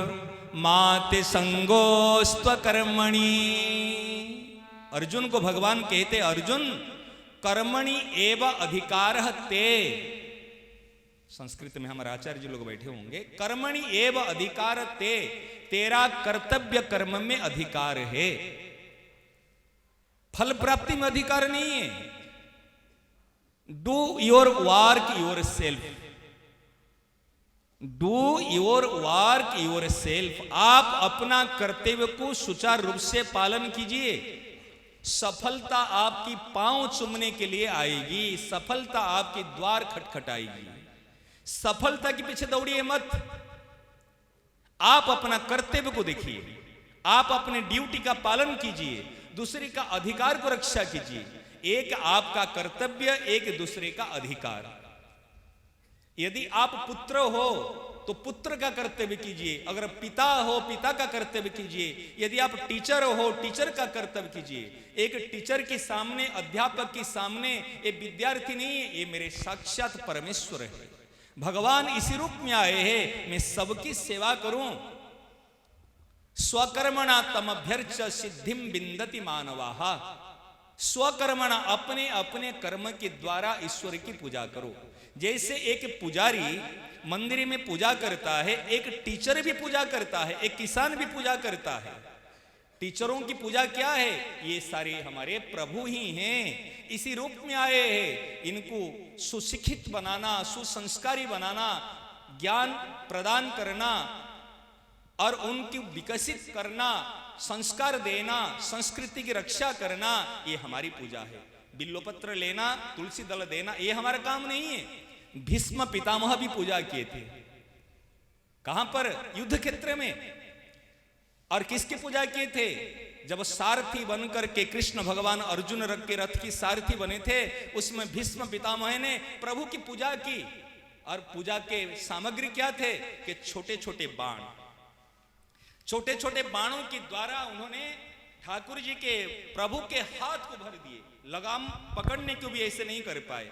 मा ते संगोस्त्व कर्मणि। अर्जुन को भगवान कहते, अर्जुन कर्मणि एव अधिकारः ते, संस्कृत में हमारे आचार्य जी लोग बैठे होंगे, कर्मणि एव अधिकार ते, तेरा कर्तव्य कर्म में अधिकार है, फल प्राप्ति में अधिकार नहीं है। Do your work your self, do your work your self. आप अपना कर्तव्य को सुचारू रूप से पालन कीजिए, सफलता आपकी पांव चूमने के लिए आएगी, सफलता आपके द्वार खटखटाएगी। सफलता के पीछे दौड़िए मत, आप अपना कर्तव्य को देखिए, आप अपने ड्यूटी का पालन कीजिए, दूसरे का अधिकार को रक्षा कीजिए। एक आपका कर्तव्य, एक दूसरे का अधिकार। यदि आप पुत्र हो तो पुत्र का कर्तव्य कीजिए, अगर पिता हो पिता का कर्तव्य कीजिए, यदि आप टीचर हो टीचर का कर्तव्य कीजिए। एक टीचर के सामने, अध्यापक के सामने ये विद्यार्थी नहीं है, ये मेरे साक्षात परमेश्वर है। भगवान इसी रूप में आए हैं, मैं सबकी सेवा करूं। स्वकर्मणा तमभ्यर्च सिद्धिम विन्दति मानवाः। स्वकर्मणा, अपने अपने कर्म के द्वारा ईश्वर की पूजा करो। जैसे एक पुजारी मंदिर में पूजा करता है, एक टीचर भी पूजा करता है, एक किसान भी पूजा करता है। टीचरों की पूजा क्या है? ये सारे हमारे प्रभु ही हैं, इसी रूप में आए हैं। इनको सुशिक्षित बनाना, सुसंस्कारी बनाना, ज्ञान प्रदान करना और उनकी विकसित करना, संस्कार देना, संस्कृति की रक्षा करना, ये हमारी पूजा है। बिल्वपत्र लेना, तुलसी दल देना, ये हमारा काम नहीं है। भीष्म पितामह भी पूजा किए थे। कहां पर? युद्ध क्षेत्र में। और किसकी पूजा किए थे? जब सारथी बनकर के कृष्ण भगवान अर्जुन रथ के रथ की सारथी बने थे, उसमें भीष्म पितामह ने प्रभु की पूजा की। और पूजा के सामग्री क्या थे? कि छोटे छोटे बाण, छोटे छोटे बाणों के द्वारा उन्होंने ठाकुर जी के, प्रभु के हाथ को भर दिए। लगाम पकड़ने को भी ऐसे नहीं कर पाए।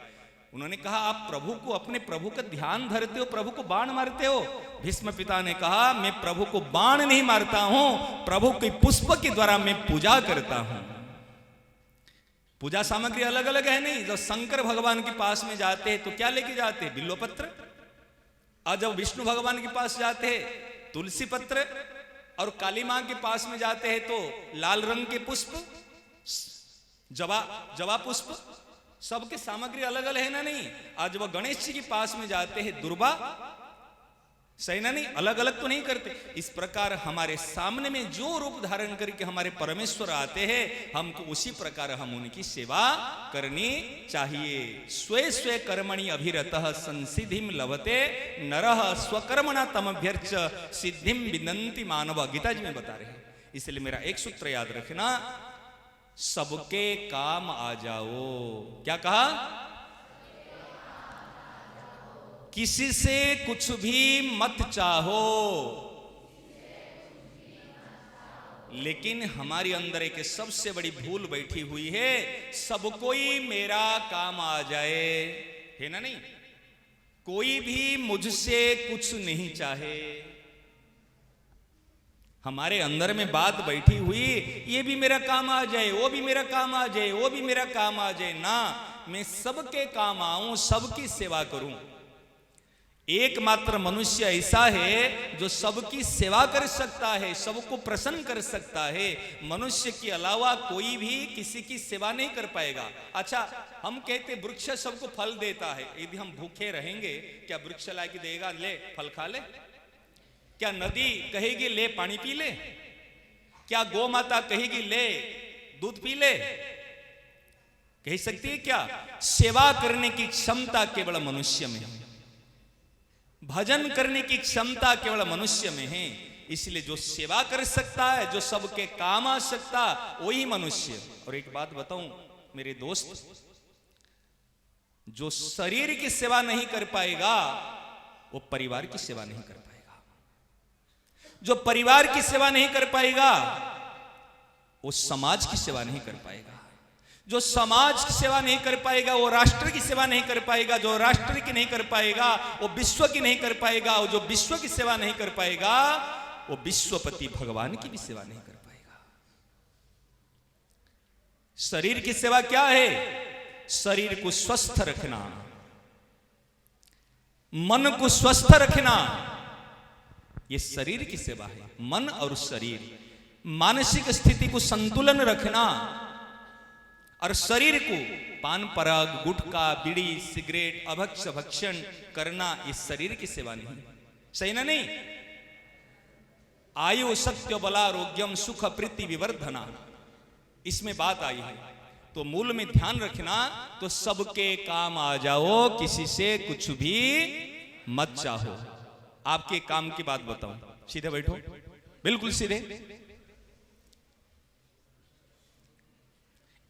उन्होंने कहा, आप प्रभु को, अपने प्रभु का ध्यान धरते हो, प्रभु को बाण मारते हो। भीष्म पिता ने कहा, मैं प्रभु को बाण नहीं मारता हूं, प्रभु के पुष्प के द्वारा मैं पूजा करता हूं। पूजा सामग्री अलग अलग है नहीं। जब शंकर भगवान के पास में जाते हैं तो क्या लेके जाते हैं? बिल्वपत्र। और जब विष्णु भगवान के पास जाते हैं तुलसी पत्र, और काली मां के पास में जाते हैं तो लाल रंग के पुष्प, जवा पुष्प। सबके सामग्री अलग अलग है ना नहीं। आज वह गणेश जी के पास में जाते हैं दुर्वा, सही ना नहीं, अलग अलग तो नहीं करते। इस प्रकार हमारे सामने में जो रूप धारण करके हमारे परमेश्वर आते हैं, हमको उसी प्रकार हम उनकी सेवा करनी चाहिए। स्वे स्वे कर्मणि अभिरतः संसिधिम लभते नरः स्वकर्मणा तमभ्यर्च सिद्धिम विनंति मानव। गीता जी में बता रहे हैं। इसलिए मेरा एक सूत्र याद रखना, सबके काम आ जाओ। क्या कहा? किसी से कुछ भी मत चाहो, लेकिन हमारे अंदर एक सबसे बड़ी भूल बैठी हुई है, सब कोई मेरा काम आ जाए, है ना नहीं? कोई भी मुझसे कुछ नहीं चाहे। हमारे अंदर में बात बैठी हुई, ये भी मेरा काम आ जाए, वो भी मेरा काम आ जाए, वो भी मेरा काम आ जाए। ना, मैं सबके काम आऊं, सबकी सेवा करूं। एकमात्र मनुष्य ऐसा है जो सबकी सेवा कर सकता है, सबको प्रसन्न कर सकता है। मनुष्य के अलावा कोई भी किसी की सेवा नहीं कर पाएगा। अच्छा, हम कहते वृक्ष सबको फल देता है, यदि हम भूखे रहेंगे क्या वृक्ष ला के देगा ले फल खा ले? क्या नदी कहेगी ले पानी पी ले? क्या गौ माता कहेगी ले दूध पी ले? कह सकती है क्या? सेवा करने की क्षमता केवल मनुष्य में है, भजन करने की क्षमता केवल मनुष्य में है। इसलिए जो सेवा कर सकता है, जो सबके काम आ सकता, वही मनुष्य। और एक बात बताऊं मेरे दोस्त, जो शरीर की सेवा नहीं कर पाएगा वो परिवार की सेवा नहीं कर पाएगा। जो परिवार की सेवा नहीं कर पाएगा वो समाज की सेवा नहीं कर पाएगा। जो समाज की सेवा नहीं कर पाएगा वो राष्ट्र की सेवा नहीं कर पाएगा। जो राष्ट्र की नहीं कर पाएगा वो विश्व की नहीं कर पाएगा। और जो विश्व की सेवा नहीं कर पाएगा वो विश्वपति भगवान की भी सेवा नहीं कर पाएगा। शरीर की सेवा क्या है? शरीर को स्वस्थ रखना, मन को स्वस्थ रखना, ये शरीर की सेवा है। मन और शरीर, मानसिक स्थिति को संतुलन रखना और शरीर को पान पराग, गुटखा, बीड़ी, सिगरेट, अभक्ष भक्षण करना, इस शरीर की सेवा नहीं। सही ना? नहीं। आयु सत्य बलारोग्यम सुख प्रीति विवर्धना, इसमें बात आई है। तो मूल में ध्यान रखना, तो सबके काम आ जाओ, किसी से कुछ भी मत चाहो। आपके काम की बात बताऊं, सीधे बैठो, बिल्कुल सीधे।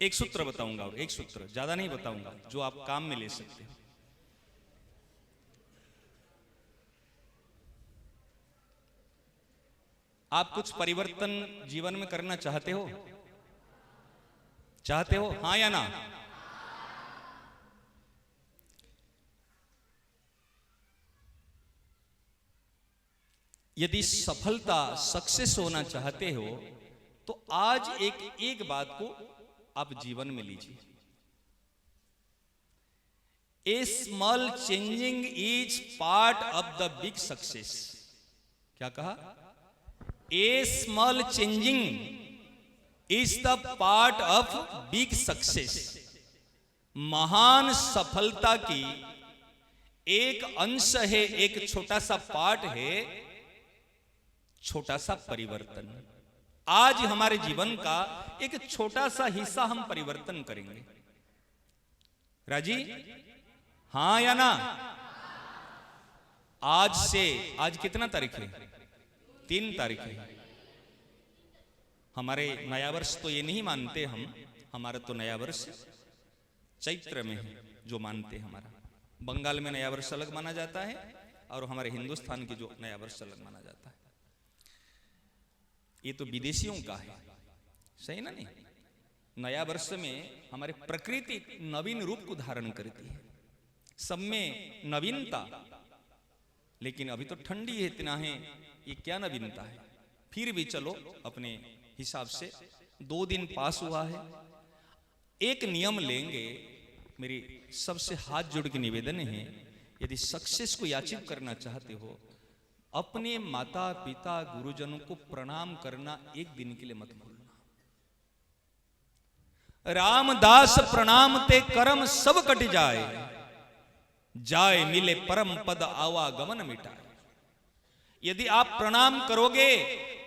एक सूत्र बताऊंगा, और एक सूत्र, ज्यादा नहीं बताऊंगा, जो आप काम में ले सकते हो। आप कुछ परिवर्तन जीवन में करना चाहते हो? चाहते हो? हाँ या ना? यदि सफलता, सक्सेस होना चाहते हो तो आज एक बात को आप जीवन में लीजिए। A small changing is part of the big success. क्या कहा? A small changing is the part of big success. महान सफलता की एक अंश है, एक छोटा सा पार्ट है, छोटा सा परिवर्तन। आज हमारे जीवन का एक छोटा सा हिस्सा हम परिवर्तन करेंगे। राजी? हां या ना? आज से, आज कितना तारीख है? 3 तारीख है। हमारे नया वर्ष तो ये नहीं मानते हम, हमारा तो नया वर्ष चैत्र में है जो मानते हैं। हमारा बंगाल में नया वर्ष अलग माना जाता है और हमारे हिंदुस्तान की जो नया वर्ष अलग माना जाता है। ये तो विदेशियों का है, सही ना? नहीं। नया वर्ष में हमारे प्रकृति नवीन रूप को धारण करती है, सब में नवीनता। लेकिन अभी तो ठंडी है, इतना है, ये क्या नवीनता है? फिर भी चलो अपने हिसाब से 2 दिन पास हुआ है। एक नियम लेंगे, मेरी सबसे हाथ जोड़ के निवेदन है, यदि सक्सेस को याचित करना चाहते हो, अपने माता पिता गुरुजनों को प्रणाम करना एक दिन के लिए मत भूलना। रामदास प्रणाम ते कर्म सब कट जाए, जाए मिले परम पद आवागमन मिटाए। यदि आप प्रणाम करोगे,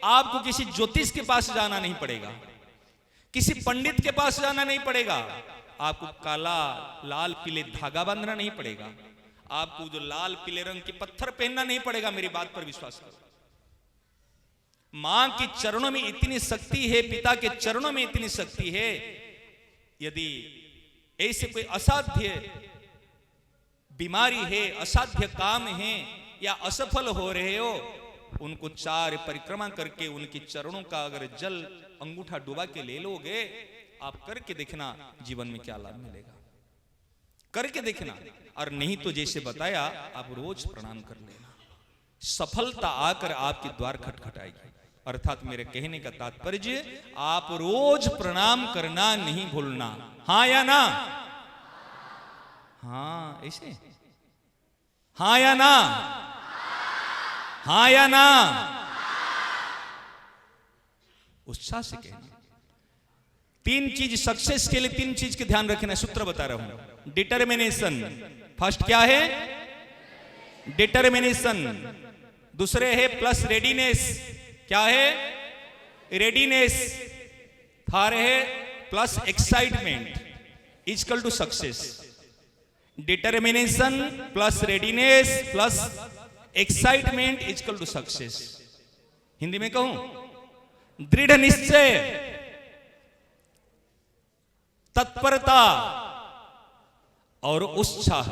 आपको किसी ज्योतिष के पास जाना नहीं पड़ेगा, किसी पंडित के पास जाना नहीं पड़ेगा, आपको काला लाल पीले धागा बांधना नहीं पड़ेगा, आपको जो लाल पीले रंग के पत्थर पहनना नहीं पड़ेगा। मेरी बात पर विश्वास करो। मां के चरणों में इतनी शक्ति है, पिता के चरणों में इतनी शक्ति है। यदि ऐसे कोई असाध्य बीमारी है, असाध्य काम है या असफल हो रहे हो, उनको 4 परिक्रमा करके उनके चरणों का अगर जल अंगूठा डुबा के ले लोगे, आप करके देखना जीवन में क्या लाभ मिलेगा। करके देखना। और नहीं तो जैसे बताया, आप रोज प्रणाम कर लेना, सफलता आकर आपके द्वार खटखटाएगी। अर्थात मेरे कहने का तात्पर्य, आप रोज प्रणाम करना नहीं भूलना। हाँ या ना? हाँ, ऐसे हाँ या ना? हाँ या ना? उत्साह से कहना। तीन चीज सक्सेस के लिए, तीन चीज के ध्यान रखना, सूत्र बता रहा हूं। डिटर्मिनेशन, फर्स्ट क्या है? डिटर्मिनेशन। दूसरे है प्लस रेडीनेस, क्या है? रेडीनेस। थर्ड है plus excitement equal to success. Determination plus readiness plus excitement equal to success. Hindi में कहूं, दृढ़ निश्चय, तत्परता और उत्साह,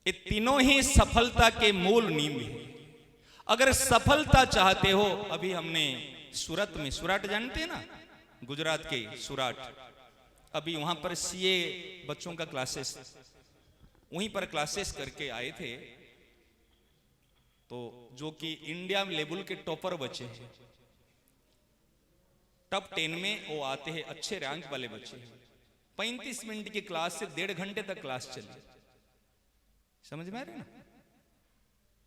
ये तीनों ही सफलता के मूल नींव है। अगर सफलता चाहते हो, अभी हमने सूरत में, सुराट जानते हैं ना, गुजरात के सुराट, अभी वहां पर सीए बच्चों का क्लासेस, वहीं पर क्लासेस करके आए थे, तो जो कि इंडिया लेवल के टॉपर बच्चे हैं, टॉप 10 में वो आते हैं, अच्छे रैंक वाले बच्चे। 35 मिनट की क्लास से 1.5 घंटे तक क्लास चली, समझ में आ रहा है ना?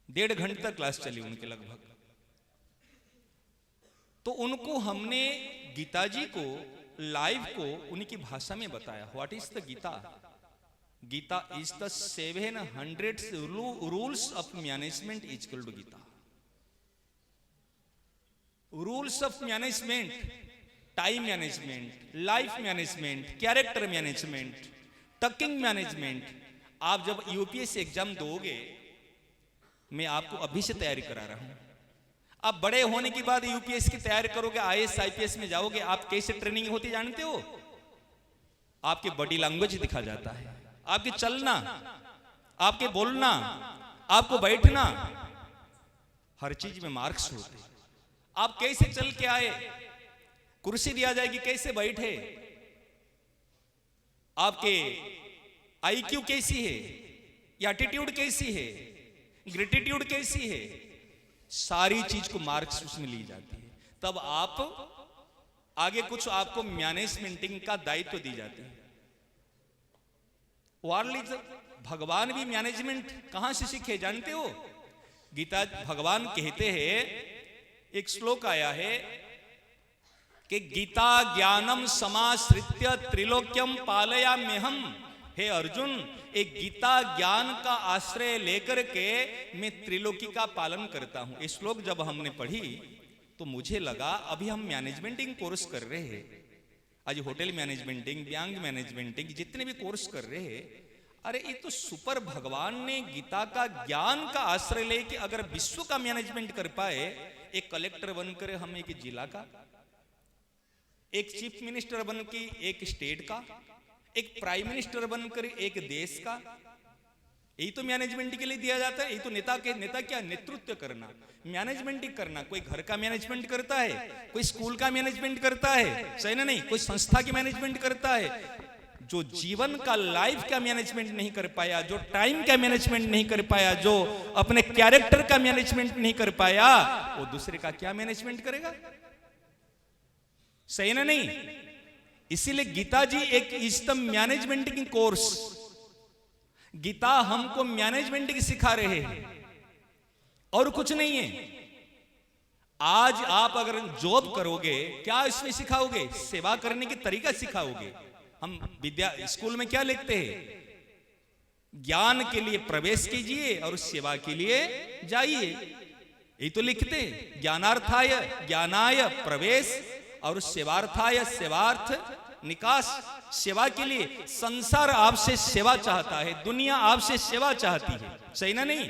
1.5 घंटे तक क्लास चली उनके लगभग। तो उनको हमने गीता जी को लाइव को उनकी भाषा में बताया। What is the Gita? Gita is the 700 rules of management equal to Gita. Rules of management, time management, life management, character management, talking management. आप जब यूपीएससी एग्जाम दोगे, मैं आपको अभी से तैयारी करा रहा हूं। आप बड़े होने के बाद यूपीएससी की तैयारी करोगे, आईएएस आईपीएस में जाओगे, आप कैसे ट्रेनिंग होती जानते हो? आपकी बॉडी लैंग्वेज दिखा जाता है, आपके चलना, आपके बोलना, आपको बैठना, हर चीज में मार्क्स होते। आप कैसे चल के आए, कुर्सी दिया जाएगी कैसे बैठे, आपके आईक्यू कैसी है, एटीट्यूड कैसी है, ग्रेटिट्यूड कैसी है, सारी चीज को मार्क्स उसमें ली जाती है। तब आप आगे कुछ आपको मैनेजमेंटिंग का दायित्व दी जाती है। भगवान भी मैनेजमेंट कहां से सीखे जानते हो? गीता भगवान कहते हैं, एक श्लोक आया है कि गीता ज्ञानम समाश्रित्य त्रिलोक्यम पालयाम्यहम्। हे अर्जुन, एक गीता ज्ञान का आश्रय लेकर के मैं त्रिलोकी का पालन करता हूं। ये श्लोक जब हमने पढ़ी तो मुझे लगा अभी हम मैनेजमेंटिंग कोर्स कर रहे हैं, आज होटल मैनेजमेंटिंग, बैंक मैनेजमेंटिंग, जितने भी कोर्स कर रहे हैं, अरे ये तो सुपर भगवान ने गीता का ज्ञान का आश्रय लेके अगर विश्व का मैनेजमेंट कर पाए, एक कलेक्टर बनकर हम एक जिला का, एक चीफ मिनिस्टर बन के एक स्टेट का, एक प्राइम मिनिस्टर बनकर एक देश का, यही तो मैनेजमेंट के लिए दिया जाता है। यही तो नेता क्या, नेतृत्व करना, मैनेजमेंट ही करना। कोई घर का मैनेजमेंट करता है, कोई स्कूल का मैनेजमेंट करता है, सही ना नहीं, कोई संस्था की मैनेजमेंट करता है। जो जीवन का, लाइफ का मैनेजमेंट नहीं कर पाया, जो टाइम का मैनेजमेंट नहीं कर पाया, जो अपने कैरेक्टर का मैनेजमेंट नहीं कर पाया, वो दूसरे का क्या मैनेजमेंट करेगा? सही ना नहीं? इसीलिए गीता जी एक इष्टम मैनेजमेंट की कोर्स, गीता हमको मैनेजमेंट की सिखा रहे हैं और कुछ नहीं है। आज आप अगर जॉब करोगे, क्या इसमें सिखाओगे? सेवा करने की तरीका सिखाओगे। हम विद्या स्कूल में क्या लिखते हैं? ज्ञान के लिए प्रवेश कीजिए और सेवा के लिए जाइए, यही तो लिखते हैं। ज्ञानार्थाय ज्ञानाय प्रवेश और सेवार्थाय सेवार्थ निकास। सेवा के लिए संसार आपसे सेवा चाहता है, दुनिया आपसे सेवा चाहती है, सही ना नहीं?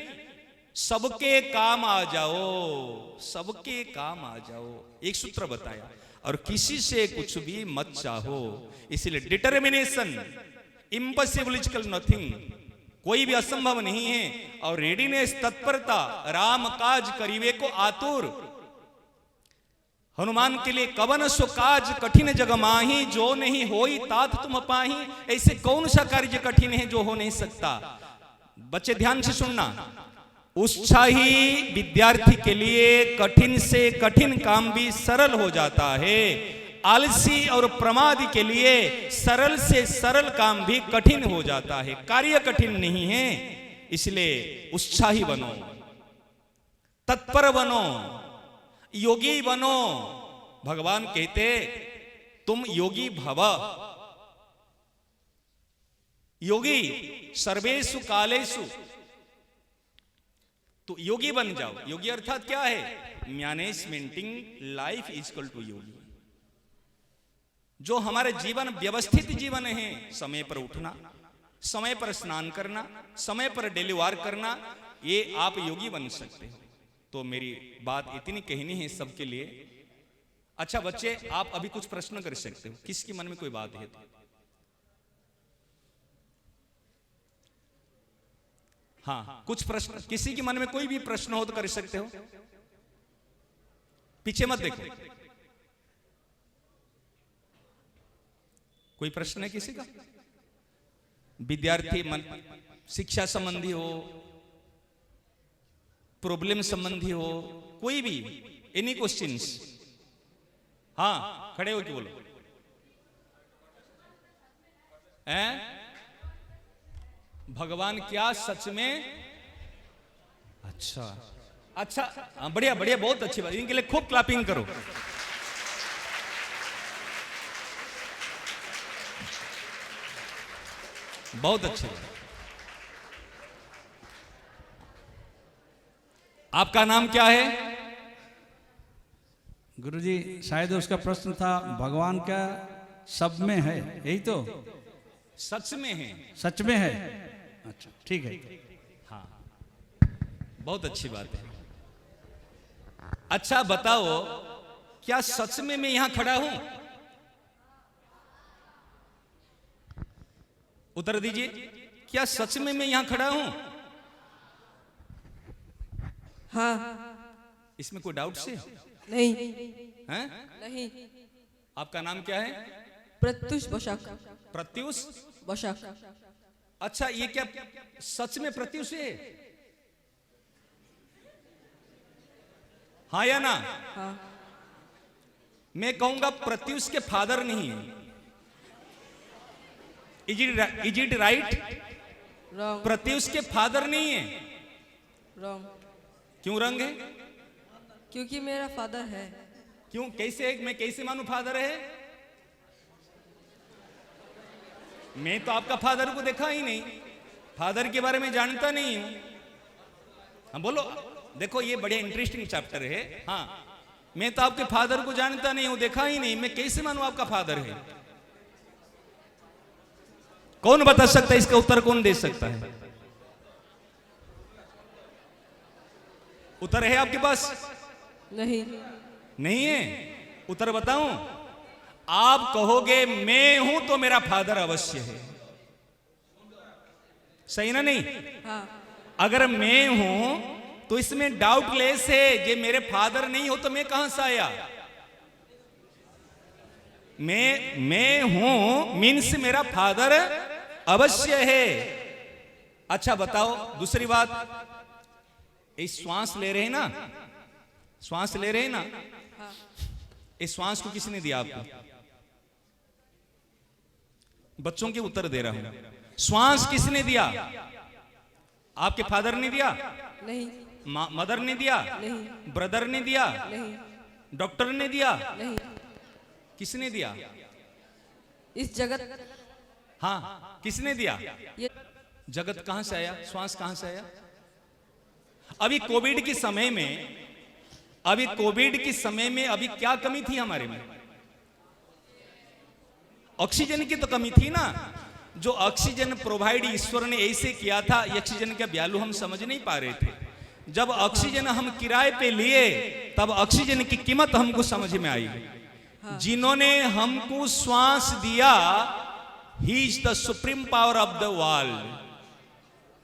सबके काम आ जाओ, सबके काम आ जाओ, एक सूत्र बताया। और किसी से कुछ भी मत चाहो। इसलिए डिटर्मिनेशन, इम्पॉसिबल नथिंग, कोई भी असंभव नहीं है। और रेडीनेस, तत्परता, राम काज करीवे को आतुर। हनुमान के लिए कवन सो काज कठिन जग माही, जो नहीं होई तात तुम पाही। ऐसे कौन सा कार्य कठिन है जो हो नहीं सकता? बच्चे ध्यान से सुनना, उत्साही विद्यार्थी के लिए कठिन से कठिन काम भी सरल हो जाता है। आलसी और प्रमादी के लिए सरल से सरल काम भी कठिन हो जाता है, कार्य कठिन नहीं है। इसलिए उत्साही बनो, तत्पर बनो, योगी बनो। भगवान कहते तुम योगी भव। योगी सर्वेषु कालेषु, तो योगी बन जाओ। योगी अर्थात क्या है? मैनेजमेंटिंग लाइफ इक्वल टू योगी। जो हमारे जीवन व्यवस्थित जीवन है, समय पर उठना, समय पर स्नान करना, समय पर डेली वार्क करना, ये आप योगी बन सकते हो। तो मेरी बात इतनी कहनी है सबके लिए। अच्छा बच्चे, आप अभी कुछ प्रश्न कर सकते हो, किसके मन में कोई बात है तो। हाँ, कुछ प्रश्न, किसी के मन में कोई भी प्रश्न हो तो कर सकते हो, पीछे मत देखो। कोई प्रश्न है किसी का? विद्यार्थी मन, शिक्षा संबंधी हो, प्रॉब्लम संबंधी हो, कोई भी, एनी क्वेश्चंस। हाँ, खड़े हो के बोलो। हैं? भगवान क्या सच में? अच्छा अच्छा, हाँ, बढ़िया बढ़िया, बहुत अच्छी बात। इनके लिए खूब क्लैपिंग करो। बहुत अच्छी बात। आपका नाम क्या है? गुरुजी, शायद उसका प्रश्न था भगवान क्या सब में है, यही तो? सच में है। सच में है, अच्छा ठीक है। हाँ, बहुत अच्छी बात है। अच्छा बताओ, क्या सच में मैं यहां खड़ा हूं? उत्तर दीजिए, क्या सच में मैं यहां खड़ा हूं? हाँ। इसमें कोई डाउट से? नहीं। हैं? नहीं। आपका नाम क्या है? प्रत्युष बशाक। प्रत्युष बशाक। अच्छा, ये क्या सच में प्रत्युष है? हाँ या ना? हाँ। मैं कहूंगा प्रत्युष के फादर नहीं है। Is it right? Wrong. Pratyush के फादर नहीं है। रॉन्ग। क्यों रंग है? क्योंकि मेरा फादर है। क्यों, कैसे? मैं कैसे मानू फादर है? मैं तो आपका फादर को देखा ही नहीं, फादर के बारे में जानता नहीं हूं। हाँ बोलो, देखो ये बड़े इंटरेस्टिंग चैप्टर है। हाँ, मैं तो आपके फादर को जानता नहीं हूं, देखा ही नहीं, मैं कैसे मानूं आपका फादर है? कौन बता सकता है? इसका उत्तर कौन दे सकता है? उत्तर है आपके पास? नहीं। नहीं है? उत्तर बताऊं? आप कहोगे मैं हूं तो मेरा फादर अवश्य है, सही ना? नहीं? हाँ। अगर मैं हूं तो इसमें डाउटलेस है, जे मेरे फादर नहीं हो तो मैं कहां से आया? मैं हूं मीन्स मेरा फादर अवश्य है। अच्छा बताओ, दूसरी बात, इस श्वास ले रहे हैं ना, श्वास ले रहे हैं ना, इस श्वास को किसने दिया आपको? बच्चों के उत्तर दे रहा हूं। श्वास किसने दिया? आपके फादर ने दिया? नहीं। मदर ने दिया? नहीं। ब्रदर ने दिया? नहीं। डॉक्टर ने दिया? नहीं। किसने दिया? इस जगत। हाँ, किसने दिया? ये जगत कहां से आया? श्वास कहां से आया? अभी कोविड के समय में, अभी क्या कमी थी हमारे में? ऑक्सीजन की तो कमी थी ना। जो ऑक्सीजन प्रोवाइड ईश्वर ने ऐसे किया था, ऑक्सीजन का वैल्यू हम समझ नहीं पा रहे थे। जब ऑक्सीजन हम किराए पे लिए, तब ऑक्सीजन की कीमत हमको समझ में आई। जिन्होंने हमको श्वास दिया, he is the supreme power of the world,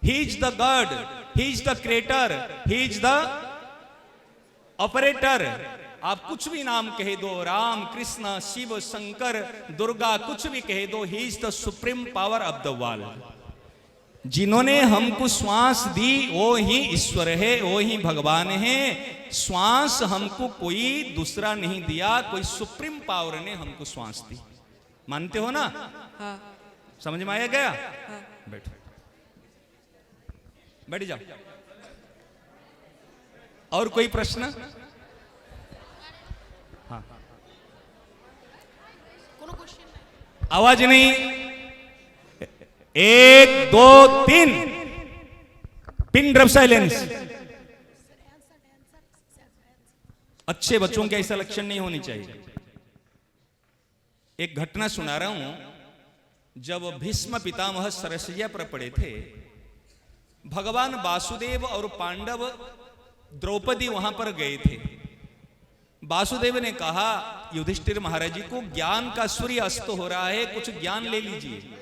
he is the God, he is the creator, he is the operator. आप कुछ भी नाम कह दो, राम, कृष्ण, शिव, शंकर, दुर्गा, कुछ भी कह दो, he is the supreme power of the world. जिन्होंने हमको श्वास दी वो ही ईश्वर है, वो ही भगवान है। श्वास हमको कोई दूसरा नहीं दिया, कोई सुप्रीम पावर ने हमको श्वास दी। मानते हो ना? हाँ। समझ में आया गया? हाँ। बैठो, बैठ जाओ। और कोई प्रश्न? हाँ, आवाज नहीं। 1 2 3 पिन ड्रॉप साइलेंस। अच्छे बच्चों के ऐसा लक्षण नहीं होनी चाहिए। एक घटना सुना रहा हूं। जब भीष्म पितामह सरसैया पर पड़े थे, भगवान वासुदेव और पांडव द्रौपदी वहां पर गए थे। वासुदेव ने कहा युधिष्ठिर महाराज जी को, ज्ञान का सूर्य अस्त हो रहा है, कुछ ज्ञान ले लीजिए।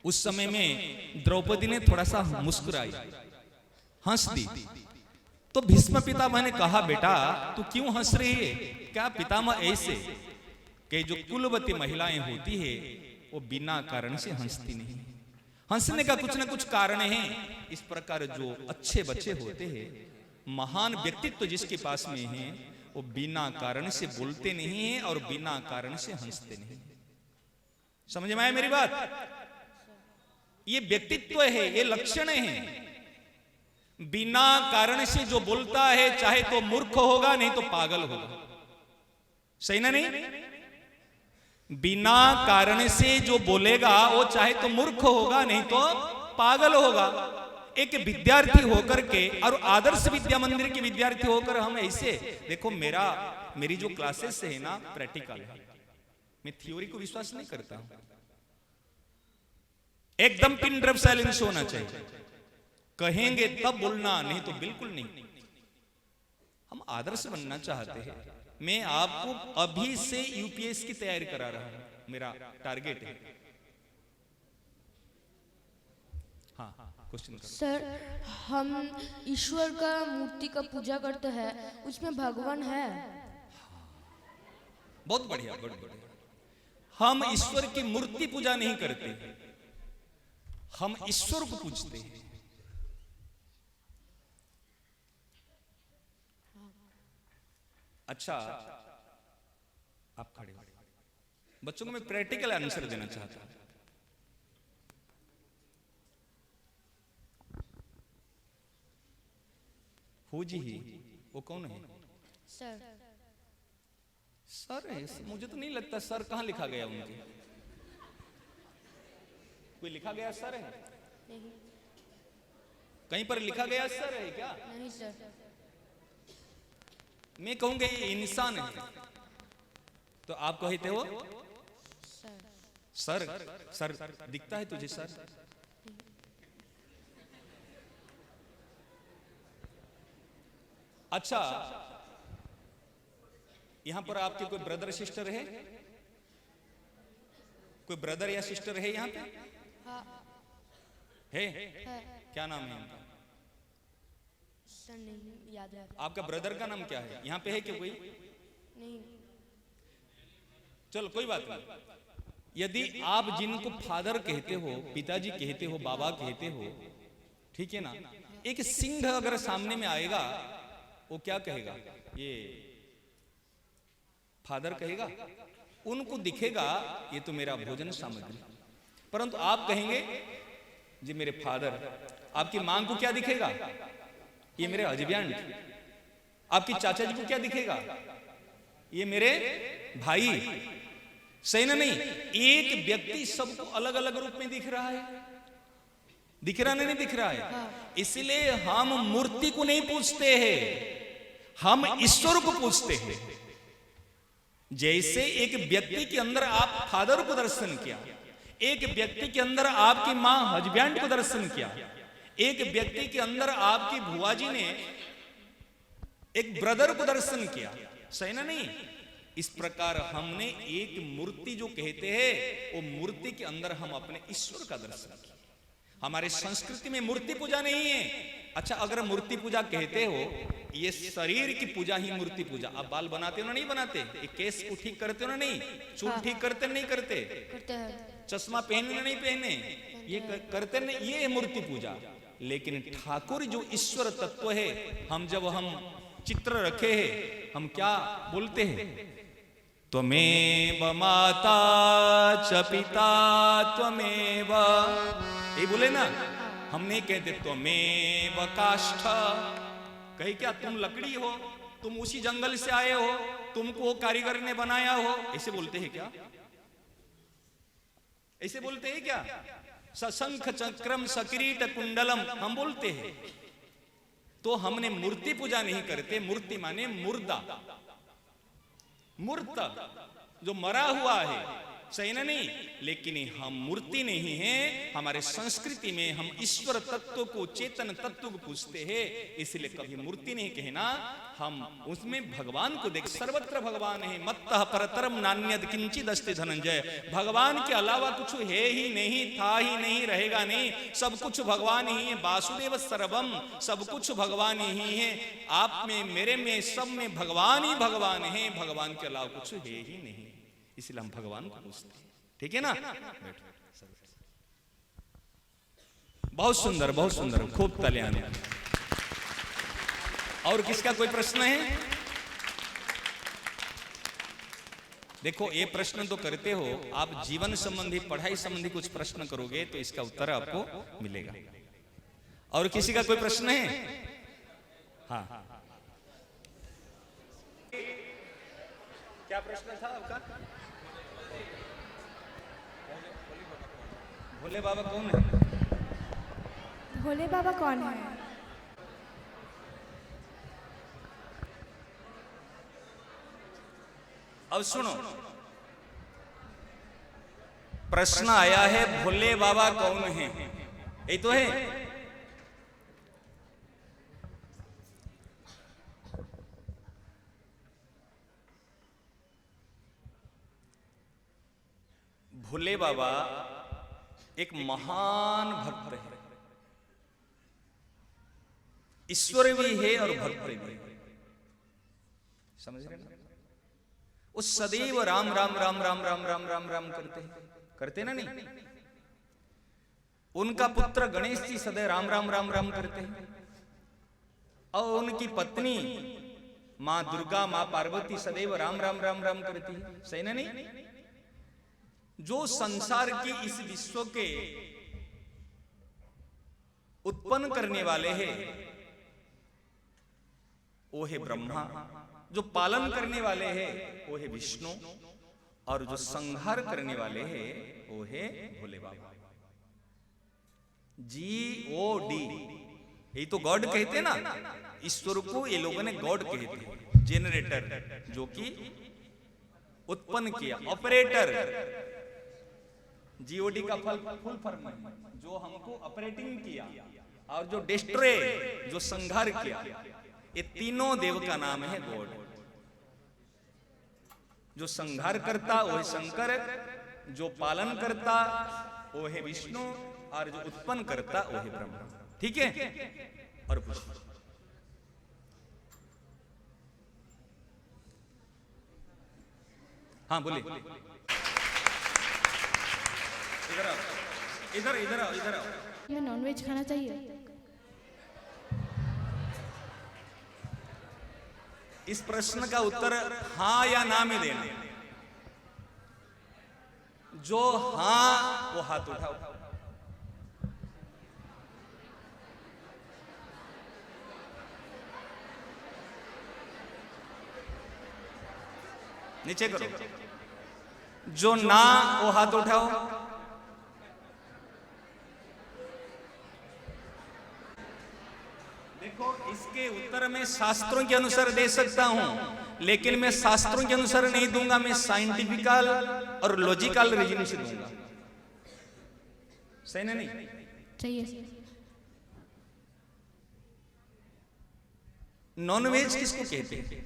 उस समय में द्रौपदी ने थोड़ा सा मुस्कुराई, हंस दी। तो भीष्म पितामह ने कहा, बेटा तू क्यों हंस रही है? क्या पितामह ऐसे कि जो कुलवती महिलाएं होती है वो बिना कारण से हंसती नहीं। हंसने का कुछ ना कुछ कारण है। इस प्रकार जो अच्छे बच्चे होते हैं, महान व्यक्तित्व जिसके पास में है, वो बिना कारण से बोलते नहीं है और बिना कारण से हंसते नहीं। समझ में आया मेरी बात? ये व्यक्तित्व है, ये लक्षण है। बिना कारण से जो बोलता है, चाहे तो मूर्ख होगा नहीं तो पागल होगा। सही ना? नहीं, बिना कारण से जो बोलेगा वो चाहे तो मूर्ख होगा नहीं तो पागल होगा। एक विद्यार्थी होकर के और आदर्श विद्या मंदिर के विद्यार्थी होकर हम ऐसे देखो, मेरी जो क्लासेस है ना प्रैक्टिकल है। मैं थ्योरी को विश्वास नहीं करता हूं। एकदम पिन ड्रॉप साइलेंस होना चाहिए। कहेंगे तब बोलना, नहीं तो बिल्कुल नहीं। हम आदर्श बनना चाहते हैं। मैं आपको अभी से यूपीएस की तैयारी करा रहा हूं, मेरा टारगेट है। हाँ, क्वेश्चन करो। सर, हम ईश्वर का मूर्ति का पूजा करते हैं, उसमें भगवान है? बहुत बढ़िया, बहुत बढ़िया। हम ईश्वर की मूर्ति पूजा नहीं करते, हम ईश्वर को पूजते हैं। अच्छा, आप खड़े हो। बच्चों को मैं प्रैक्टिकल आंसर देना चाहता हूं। फौजी ही वो कौन है? सर। सर है? मुझे तो नहीं लगता सर कहां लिखा गया उनके। कोई लिखा गया सर है? नहीं। कहीं पर लिखा गया सर है क्या? नहीं सर। मैं कहूंगा ये इंसान है, तो आप कहते हो सर। सर दिखता है तुझे सर? अच्छा, यहां पर आपके कोई ब्रदर सिस्टर है? कोई ब्रदर या सिस्टर है यहां पे? हाँ। है? है। क्या नाम है इनका? सर नहीं याद है। आपका ब्रदर का नाम क्या है? यहां पे है क्या कोई? नहीं। चलो कोई बात नहीं। यदि आप जिनको फादर कहते हो, पिताजी कहते हो, बाबा कहते हो, ठीक है ना, एक सिंह अगर सामने में आएगा, वो क्या कहेगा? ये फादर कहेगा? उनको दिखेगा ये तो मेरा भोजन सामग्री। परंतु आप कहेंगे जी मेरे फादर। आपकी मां को क्या दिखेगा? ये मेरे हस्बैंड। आपकी चाचा जी को क्या दिखेगा? ये मेरे भाई। सही ना? नहीं, एक व्यक्ति सबको अलग अलग रूप में दिख रहा है। दिख रहा नहीं दिख रहा है? इसलिए हम मूर्ति को नहीं पूछते हैं, हम ईश्वर को पूछते हैं। जैसे एक व्यक्ति के अंदर आप फादर को दर्शन किया, एक व्यक्ति के अंदर आपकी मां हस्बैंड को दर्शन किया, एक व्यक्ति के अंदर आपकी बुआ जी ने एक ब्रदर को दर्शन किया। सही ना? नहीं, इस प्रकार हमने एक मूर्ति जो कहते हैं, वो मूर्ति के अंदर हम अपने ईश्वर का दर्शन किया। हमारे संस्कृति में मूर्ति पूजा नहीं है। अच्छा, अगर मूर्ति पूजा कहते हो, ये शरीर की पूजा ही मूर्ति पूजा। आप बाल बनाते हो ना? नहीं बनाते? ये केस को ठीक करते हो ना? नहीं। चूल ठीक करते नहीं करते? करते हैं। चश्मा पहने ना? नहीं पहने? ये करते नहीं? ये है मूर्ति पूजा। लेकिन ठाकुर जो ईश्वर तत्व है, हम चित्र रखे हैं, हम क्या बोलते हैं? त्वमेव माता च पिता त्वमेव, ये बोले ना, हम नहीं कहते त्वमेव काष्ठ। कहे क्या तुम लकड़ी हो, तुम उसी जंगल से आए हो, तुमको वो कारीगर ने बनाया हो, ऐसे बोलते हैं क्या? ऐसे बोलते हैं क्या? सशंख चक्रम सकिरीट कुंडलम हम बोलते हैं। तो हमने मूर्ति पूजा नहीं करते। मूर्ति माने मुर्दा, मूर्त जो मरा हुआ है, सही ना? नहीं, लेकिन हम मूर्ति नहीं है। हमारे संस्कृति में हम ईश्वर तत्व को, चेतन तत्व को पूछते हैं, इसलिए कभी मूर्ति नहीं कहना। हम उसमें भगवान को देख, सर्वत्र भगवान है। मत्तः परतरम नान्यद किंचिद अस्ति धनंजय। भगवान के अलावा कुछ है ही नहीं, था ही नहीं, रहेगा नहीं। सब कुछ भगवान ही है। वासुदेव सर्वम, सब कुछ भगवान ही है। आप में, मेरे में, सब में भगवान ही भगवान है। भगवान के अलावा कुछ है ही नहीं, इसलिए हम भगवान को पूछते हैं। ठीक है ना? बहुत सुंदर, बहुत सुंदर, खूब तालियां। और किसका कोई प्रश्न है? देखो, ये प्रश्न तो करते हो आप, जीवन संबंधी, पढ़ाई संबंधी कुछ प्रश्न करोगे तो इसका उत्तर आपको मिलेगा। और किसी का कोई प्रश्न है? हाँ, क्या प्रश्न था आपका? भोले बाबा कौन है? भोले बाबा कौन है? अब सुनो, प्रश्न आया है भोले बाबा कौन है? यही तो है। भोले बाबा एक महान भक्त है, ईश्वर भी है और भक्त भी है। समझ रहे ना? वो सदैव राम राम राम राम राम राम राम राम करते ना? नहीं, उनका पुत्र गणेश जी सदैव राम राम राम राम करते हैं, और उनकी पत्नी मां दुर्गा, मां पार्वती सदैव राम राम राम राम करती है। सही ना? नहीं, जो संसार की इस विश्व के उत्पन्न करने वाले हैं वो है ब्रह्मा, जो पालन करने वाले हैं वो है विष्णु, और जो संहार करने वाले हैं वो है भोले बाबा। GOD, यही तो गॉड कहते ना। ईश्वर को ये लोगों ने गॉड कहते, जेनरेटर, जो कि उत्पन्न किया, ऑपरेटर। GOD का फुल फॉर्म है जो हमको ऑपरेटिंग किया, और जो डिस्ट्रॉय, जो संहार किया। ये तीनों देव का नाम है गॉड। जो संहार करता वो है शंकर, जो पालन करता वो है विष्णु, और जो उत्पन्न करता वो है ब्रह्मा। ठीक है? और पूछो। हाँ बोले। इधर आओ, इधर इधर आओ, इधर आओ। हमें नॉनवेज खाना चाहिए? इस प्रश्न का उत्तर हाँ या ना में देना। जो हाँ वो हाथ उठाओ। नीचे करो। जो ना वो हाथ उठाओ। देखो, इसके उत्तर मैं शास्त्रों के अनुसार दे सकता हूं, लेकिन मैं शास्त्रों के अनुसार नहीं दूंगा, मैं साइंटिफिकल और लॉजिकल रीजन से दूंगा। सही ना? नहीं चाहिए। नॉनवेज किसको कहते हैं?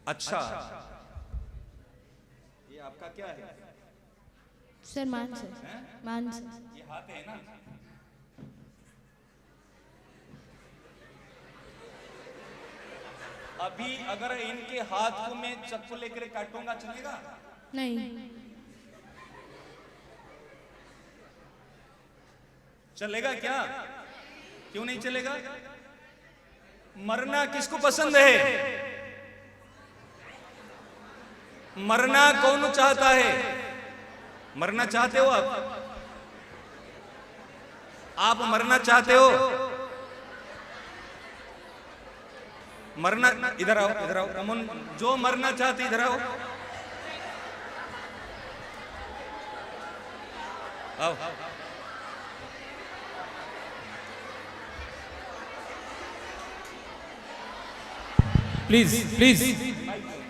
अच्छा, ये आपका क्या है? सर मांस है। मांस। ये हाथ है ना? अभी अगर इनके हाथ को मैं चाकू लेकर काटूंगा चलेगा? नहीं। चलेगा क्या? क्यों नहीं चलेगा? मरना किसको पसंद है? मरना कौन चाहता है? मरना चाहते हो आप? आप मरना चाहते हो? मरना, इधर आओ, इधर आओ अमन, जो मरना चाहते इधर आओ, आओ। Please please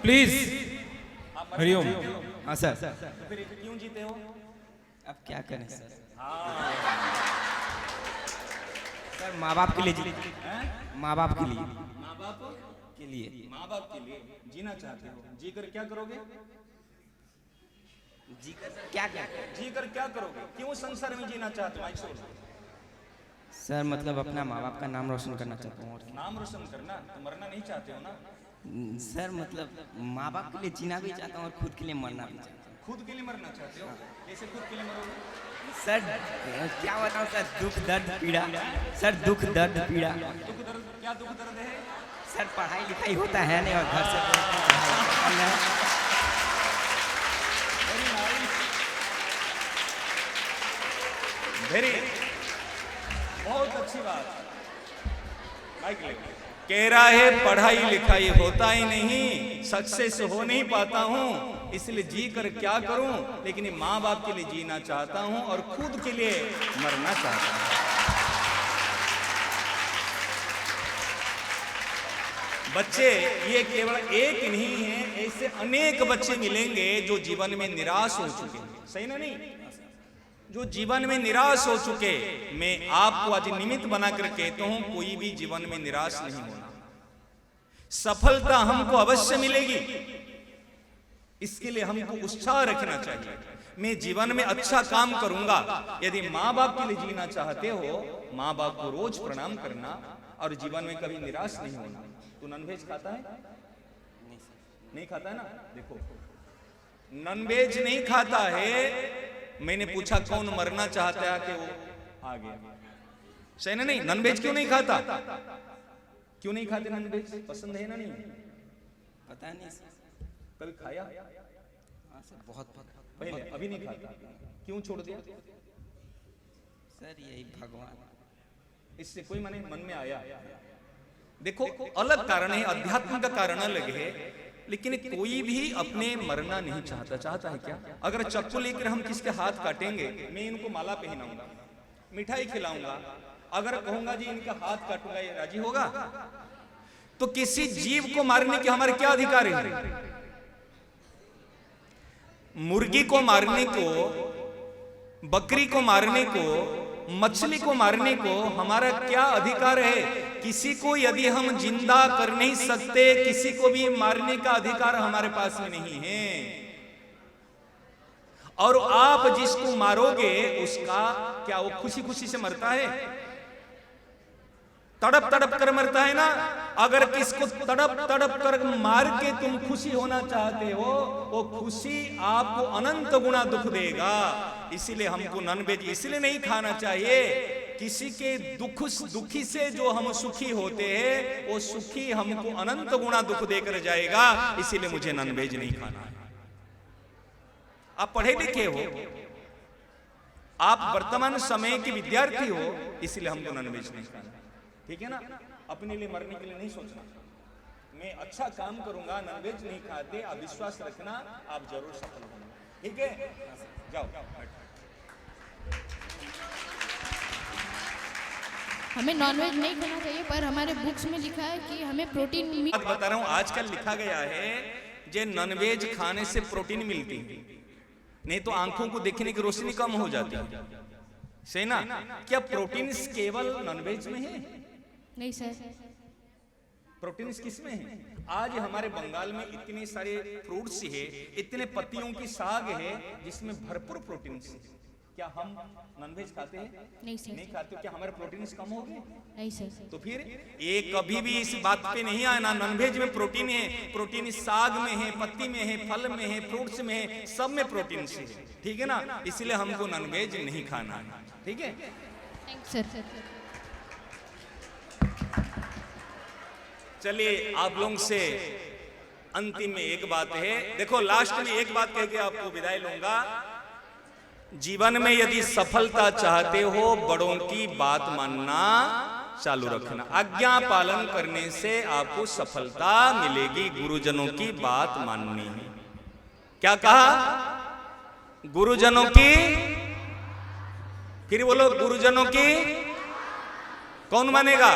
please. हरिओम। हाँ सर। फिर क्यों जीते हो? अब क्या करें सर? सर माँ बाप के लिए माँ बाप के लिए माँ बाप के लिए माँ बाप के लिए जीना चाहते हो। जी कर क्या करोगे? जी कर क्या क्या जी कर क्या करोगे? क्यों संसार में जीना चाहते हो? माइक से सर मतलब अपना माँ बाप का नाम रोशन करना चाहता हूँ। और नाम रोशन करना, तो मरना नहीं चाहते हो ना? सर मतलब माँ बाप के लिए जीना भी चाहता हूँ और खुद के लिए मरना भी चाहता हूँ। खुद के लिए मरना चाहते हो? कैसे खुद के लिए मरोगे? सर क्या बताऊँ सर, दुख दर्द पीड़ा। सर दुख दर्द पीड़ा। दुख दर्द, क्या दुख दर्द है? सर पढ़ाई लिखाई होता है नहीं और घर से वेरी, बहुत अच्छी बात। माइक ले। कह रहा है पढ़ाई लिखाई होता ही नहीं, सक्सेस हो नहीं पाता हूँ, इसलिए जी कर क्या करूं, लेकिन माँ बाप के लिए जीना चाहता हूं और खुद के लिए मरना चाहता हूं। बच्चे ये केवल एक नहीं है, ऐसे अनेक बच्चे मिलेंगे जो जीवन में निराश हो चुके हैं। सही ना? नहीं, जो जीवन में निराश हो चुके, मैं आपको आज निमित्त बनाकर कहता हूं, कोई भी जीवन में निराश नहीं होना। सफलता हमको अवश्य मिलेगी, इसके लिए हमको उत्साह रखना चाहिए। मैं जीवन में अच्छा काम करूंगा। यदि माँ बाप के लिए जीना चाहते हो, माँ बाप को रोज प्रणाम करना और जीवन में कभी निराश नहीं होना। तू नॉनवेज खाता है? नहीं खाता है ना? देखो, नॉनवेज नहीं खाता है। मैंने पूछा कौन मरना चाहता है, कि वो आ गया। सही ना? नहीं, नॉनवेज क्यों नहीं खाता? क्यों नहीं खाते नॉनवेज? पसंद है ना? नहीं पता नहीं सर। कभी खाया? हाँ सर बहुत पहले, अभी नहीं खाता। क्यों छोड़ दिया? सर यही भगवान, इससे कोई मन में आया? देखो, अलग कारण है, अध्यात्म का कारण अलग है, लेकिन कोई भी अपने मरना नहीं चाहता। चाहता है क्या? अगर चक्कू लेकर हम किसके हाथ काटेंगे, मैं इनको माला पहनाऊंगा, मिठाई खिलाऊंगा, अगर कहूंगा जी इनका हाथ काटूंगा, ये राजी होगा? तो किसी जीव को मारने के हमारे क्या अधिकार है? मुर्गी को मारने को, बकरी को मारने को, मछली को मारने को हमारा क्या अधिकार है? किसी को यदि हम जिंदा कर नहीं सकते, किसी को भी मारने का अधिकार हमारे पास में नहीं है। और आप जिसको मारोगे उसका क्या वो खुशी खुशी से मरता है? तड़प तड़प कर मरता है ना? अगर किसको तड़प तड़प कर मार के तुम खुशी होना चाहते हो, वो खुशी आपको अनंत गुना दुख देगा। इसीलिए हमको नॉनवेज इसलिए नहीं खाना चाहिए, किसी के दुखी से जो हम सुखी होते हैं, वो सुखी हमको अनंत गुना दुख देकर जाएगा। इसीलिए मुझे नॉनवेज नहीं खाना है। आप पढ़े लिखे हो, आप वर्तमान समय के विद्यार्थी हो, इसलिए हमको नॉनवेज नहीं खाना। ठीक है ना? अपने लिए मरने के लिए नहीं सोचना। मैं अच्छा काम करूंगा, नॉनवेज नहीं खाते, आप विश्वास रखना, आप जरूर सफल होंगे। ठीक है? जाओ। हमें नॉनवेज नहीं खाना चाहिए, पर हमारे बुक्स में लिखा है कि हमें प्रोटीन बात बता रहा हूं, आजकल लिखा गया है जे नॉनवेज खाने से प्रोटीन मिलती है, नहीं तो आंखों को देखने की रोशनी कम हो जाती है। सही ना? क्या प्रोटीन केवल नॉनवेज में है? नहीं सर। प्रोटीन किस में है? आज हमारे बंगाल में इतने सारे फ्रूट्स है, इतने पत्तियों की साग है, जिसमें भरपूर प्रोटीन है। क्या हम नॉनवेज खाते हैं? नहीं सर। नहीं खाते। क्या हमारे प्रोटीन कम हो गए? नहीं सर। तो फिर ये कभी भी इस बात पे नहीं आना नॉनवेज में प्रोटीन है। प्रोटीन साग में है, पत्ती में है, फल में है, फ्रूट्स में है, सब में प्रोटीन से है, ठीक है ना। इसलिए हमको नॉनवेज नहीं खाना है, ठीक है। सर। चलिए आप लोगों से अंतिम में एक बात है, देखो लास्ट में एक बात कह के आपको विदाई लूंगा। जीवन में यदि सफलता चाहते हो, बड़ों की बात मानना चालू रखना। आज्ञा पालन करने से आपको सफलता मिलेगी, गुरुजनों की बात माननी है। क्या कहा? गुरुजनों की, फिर बोलो गुरुजनों की। कौन मानेगा?